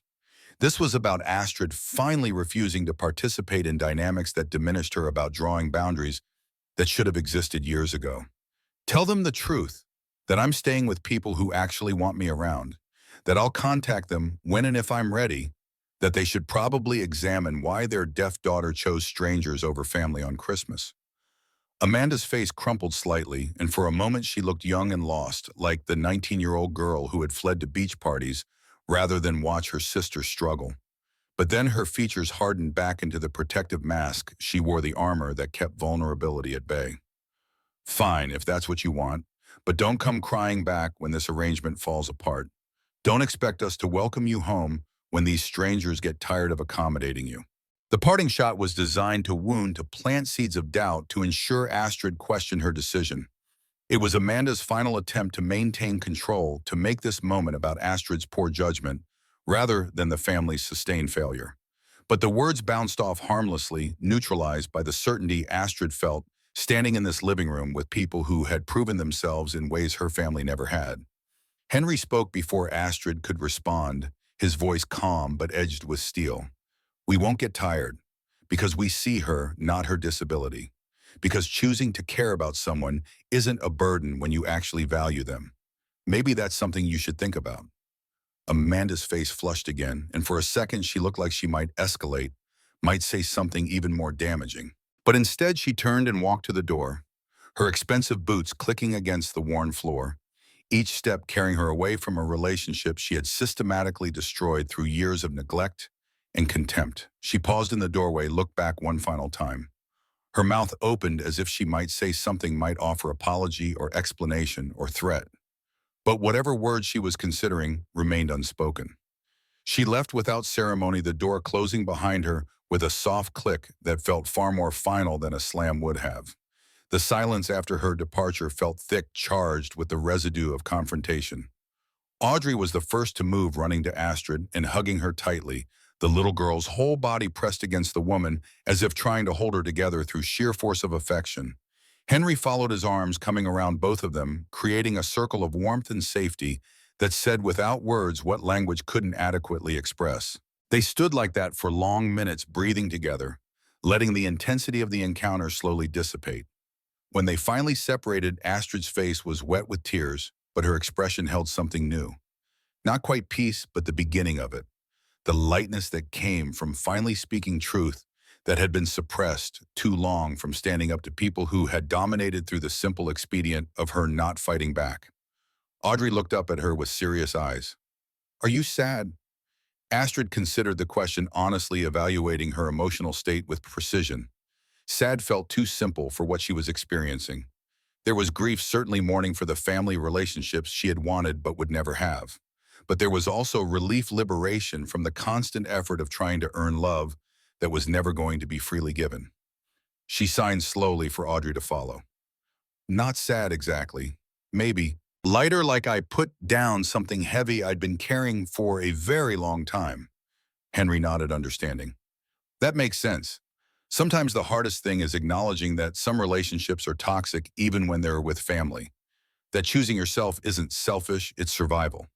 This was about Astrid finally refusing to participate in dynamics that diminished her, about drawing boundaries that should have existed years ago. Tell them the truth, that I'm staying with people who actually want me around, that I'll contact them when and if I'm ready, that they should probably examine why their deaf daughter chose strangers over family on Christmas. Amanda's face crumpled slightly, and for a moment she looked young and lost, like the 19-year-old girl who had fled to beach parties rather than watch her sister struggle. But then her features hardened back into the protective mask she wore, the armor that kept vulnerability at bay. Fine, if that's what you want, but don't come crying back when this arrangement falls apart. Don't expect us to welcome you home when these strangers get tired of accommodating you. The parting shot was designed to wound, to plant seeds of doubt, to ensure Astrid questioned her decision. It was Amanda's final attempt to maintain control, to make this moment about Astrid's poor judgment, rather than the family's sustained failure. But the words bounced off harmlessly, neutralized by the certainty Astrid felt standing in this living room with people who had proven themselves in ways her family never had. Henry spoke before Astrid could respond, his voice calm but edged with steel. We won't get tired, because we see her, not her disability. Because choosing to care about someone isn't a burden when you actually value them. Maybe that's something you should think about. Amanda's face flushed again, and for a second she looked like she might escalate, might say something even more damaging. But instead she turned and walked to the door, her expensive boots clicking against the worn floor, each step carrying her away from a relationship she had systematically destroyed through years of neglect and contempt. She paused in the doorway, looked back one final time. Her mouth opened as if she might say something, might offer apology or explanation or threat. But whatever words she was considering remained unspoken. She left without ceremony, the door closing behind her with a soft click that felt far more final than a slam would have. The silence after her departure felt thick, charged with the residue of confrontation. Audrey was the first to move, running to Astrid and hugging her tightly, the little girl's whole body pressed against the woman as if trying to hold her together through sheer force of affection. Henry followed, his arms coming around both of them, creating a circle of warmth and safety that said without words what language couldn't adequately express. They stood like that for long minutes, breathing together, letting the intensity of the encounter slowly dissipate. When they finally separated, Astrid's face was wet with tears, but her expression held something new. Not quite peace, but the beginning of it. The lightness that came from finally speaking truth that had been suppressed too long, from standing up to people who had dominated through the simple expedient of her not fighting back. Audrey looked up at her with serious eyes. Are you sad? Astrid considered the question, honestly evaluating her emotional state with precision. Sad felt too simple for what she was experiencing. There was grief, certainly mourning for the family relationships she had wanted but would never have. But there was also relief, liberation from the constant effort of trying to earn love that was never going to be freely given. She signed slowly for Audrey to follow. Not sad exactly. Maybe lighter, like I put down something heavy I'd been carrying for a very long time. Henry nodded, understanding. That makes sense. Sometimes the hardest thing is acknowledging that some relationships are toxic even when they're with family. That choosing yourself isn't selfish, it's survival.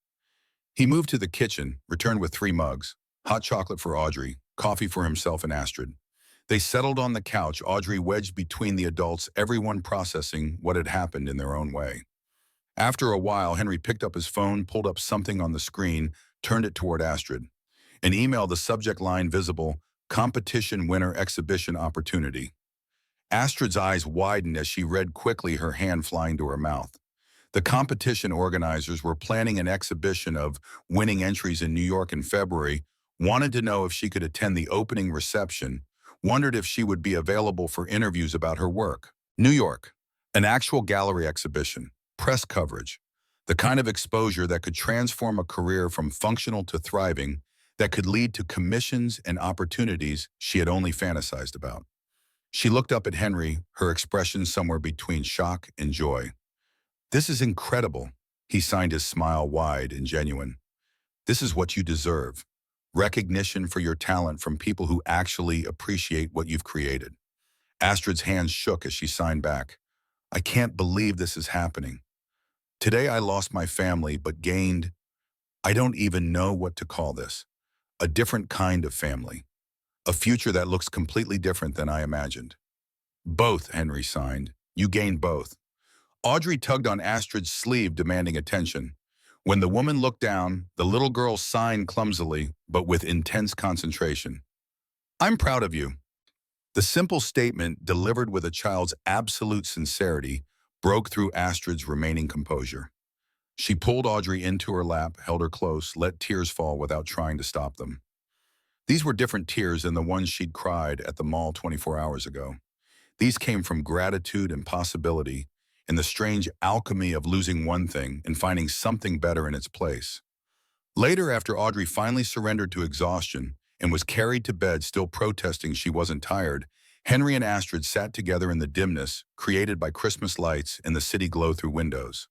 He moved to the kitchen, returned with 3 mugs, hot chocolate for Audrey, coffee for himself and Astrid. They settled on the couch, Audrey wedged between the adults, everyone processing what had happened in their own way. After a while, Henry picked up his phone, pulled up something on the screen, turned it toward Astrid. An email, the subject line visible, competition winner exhibition opportunity. Astrid's eyes widened as she read quickly, her hand flying to her mouth. The competition organizers were planning an exhibition of winning entries in New York in February, wanted to know if she could attend the opening reception, wondered if she would be available for interviews about her work. New York, an actual gallery exhibition. press coverage, the kind of exposure that could transform a career from functional to thriving, that could lead to commissions and opportunities she had only fantasized about. She looked up at Henry, her expression somewhere between shock and joy. "This is incredible." He signed his smile wide and genuine. "This is what you deserve. Recognition for your talent from people who actually appreciate what you've created." Astrid's hands shook as she signed back. "I can't believe this is happening. Today I lost my family but gained, I don't even know what to call this, a different kind of family. A future that looks completely different than I imagined." "Both," Henry signed. "You gained both." Audrey tugged on Astrid's sleeve, demanding attention. When the woman looked down, the little girl signed clumsily, but with intense concentration. "I'm proud of you." The simple statement, delivered with a child's absolute sincerity, broke through Astrid's remaining composure. She pulled Audrey into her lap, held her close, let tears fall without trying to stop them. These were different tears than the ones she'd cried at the mall 24 hours ago. These came from gratitude and possibility, and the strange alchemy of losing one thing and finding something better in its place. Later, after Audrey finally surrendered to exhaustion and was carried to bed still protesting she wasn't tired, Henry and Astrid sat together in the dimness created by Christmas lights and the city glow through windows.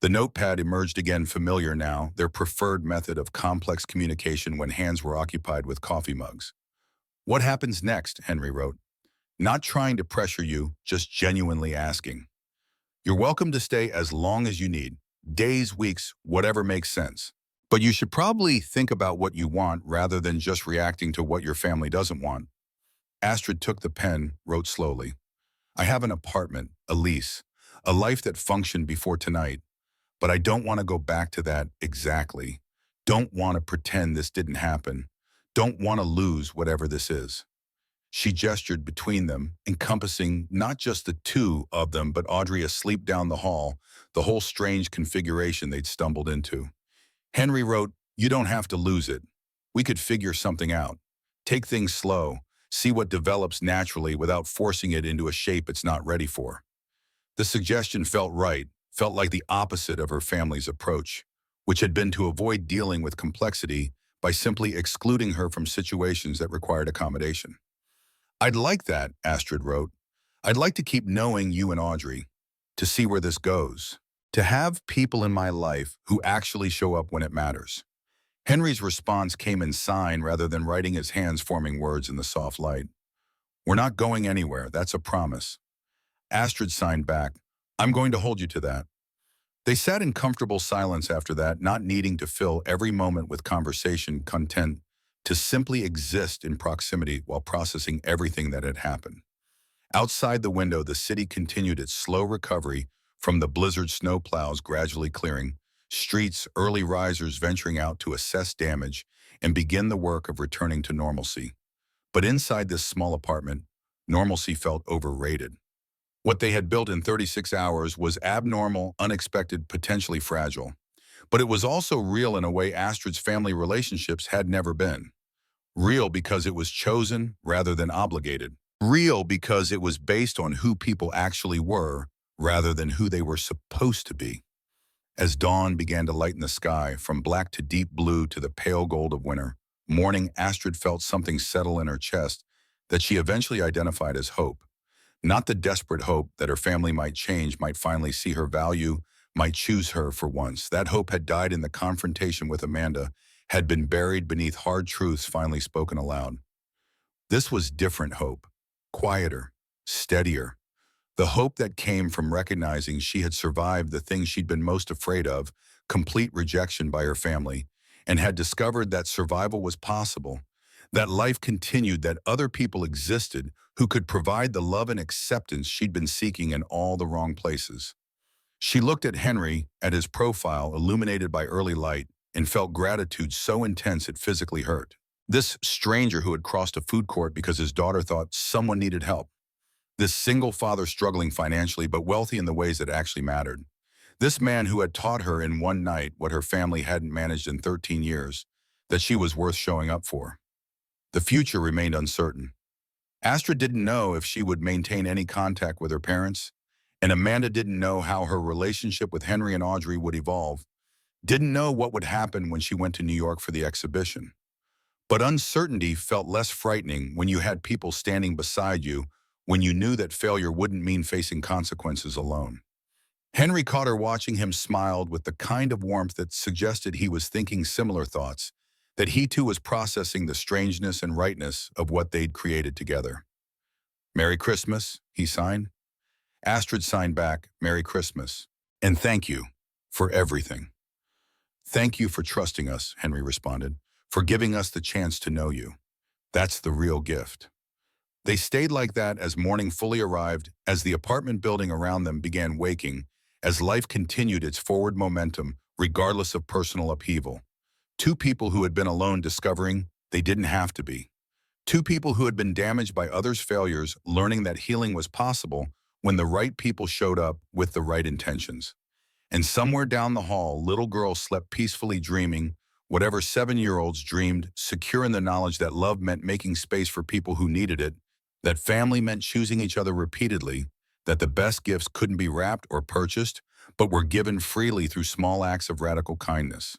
The notepad emerged again, familiar now, their preferred method of complex communication when hands were occupied with coffee mugs. "What happens next?" Henry wrote. "Not trying to pressure you, just genuinely asking. You're welcome to stay as long as you need, days, weeks, whatever makes sense. But you should probably think about what you want rather than just reacting to what your family doesn't want." Astrid took the pen, wrote slowly. "I have an apartment, a lease, a life that functioned before tonight, but I don't want to go back to that exactly. Don't want to pretend this didn't happen. Don't want to lose whatever this is." She gestured between them, encompassing not just the two of them, but Audrey asleep down the hall, the whole strange configuration they'd stumbled into. Henry wrote, "You don't have to lose it. We could figure something out. Take things slow, see what develops naturally without forcing it into a shape it's not ready for." The suggestion felt right, felt like the opposite of her family's approach, which had been to avoid dealing with complexity by simply excluding her from situations that required accommodation. "I'd like that," Astrid wrote. "I'd like to keep knowing you and Audrey, to see where this goes, to have people in my life who actually show up when it matters." Henry's response came in sign rather than writing, his hands forming words in the soft light. "We're not going anywhere, that's a promise." Astrid signed back, "I'm going to hold you to that." They sat in comfortable silence after that, not needing to fill every moment with conversation, content to simply exist in proximity while processing everything that had happened. Outside the window, the city continued its slow recovery from the blizzard snowplows gradually clearing, streets, early risers venturing out to assess damage and begin the work of returning to normalcy. But inside this small apartment, normalcy felt overrated. What they had built in 36 hours was abnormal, unexpected, potentially fragile. But it was also real in a way Astrid's family relationships had never been. Real because it was chosen rather than obligated. Real because it was based on who people actually were rather than who they were supposed to be. As dawn began to lighten the sky, from black to deep blue to the pale gold of winter, morning, Astrid felt something settle in her chest that she eventually identified as hope. Not the desperate hope that her family might change, might finally see her value, might choose her for once. That hope had died in the confrontation with Amanda, had been buried beneath hard truths finally spoken aloud. This was different hope, quieter, steadier. The hope that came from recognizing she had survived the thing she'd been most afraid of, complete rejection by her family, and had discovered that survival was possible, that life continued, that other people existed who could provide the love and acceptance she'd been seeking in all the wrong places. She looked at Henry, at his profile illuminated by early light, and felt gratitude so intense it physically hurt. This stranger who had crossed a food court because his daughter thought someone needed help. This single father struggling financially but wealthy in the ways that actually mattered. This man who had taught her in one night what her family hadn't managed in 13 years, that she was worth showing up for. The future remained uncertain. Astrid didn't know if she would maintain any contact with her parents, And Amanda didn't know how her relationship with Henry and Audrey would evolve, didn't know what would happen when she went to New York for the exhibition. But uncertainty felt less frightening when you had people standing beside you, when you knew that failure wouldn't mean facing consequences alone. Henry caught her watching him smiled with the kind of warmth that suggested he was thinking similar thoughts, that he too was processing the strangeness and rightness of what they'd created together. "Merry Christmas," he signed. Astrid signed back, "Merry Christmas. And thank you for everything." "Thank you for trusting us," Henry responded, "for giving us the chance to know you. That's the real gift." They stayed like that as morning fully arrived, as the apartment building around them began waking, as life continued its forward momentum, regardless of personal upheaval. Two people who had been alone discovering they didn't have to be. Two people who had been damaged by others' failures learning that healing was possible when the right people showed up with the right intentions. And somewhere down the hall, little girls slept peacefully dreaming whatever 7-year-olds dreamed, secure in the knowledge that love meant making space for people who needed it, that family meant choosing each other repeatedly, that the best gifts couldn't be wrapped or purchased, but were given freely through small acts of radical kindness.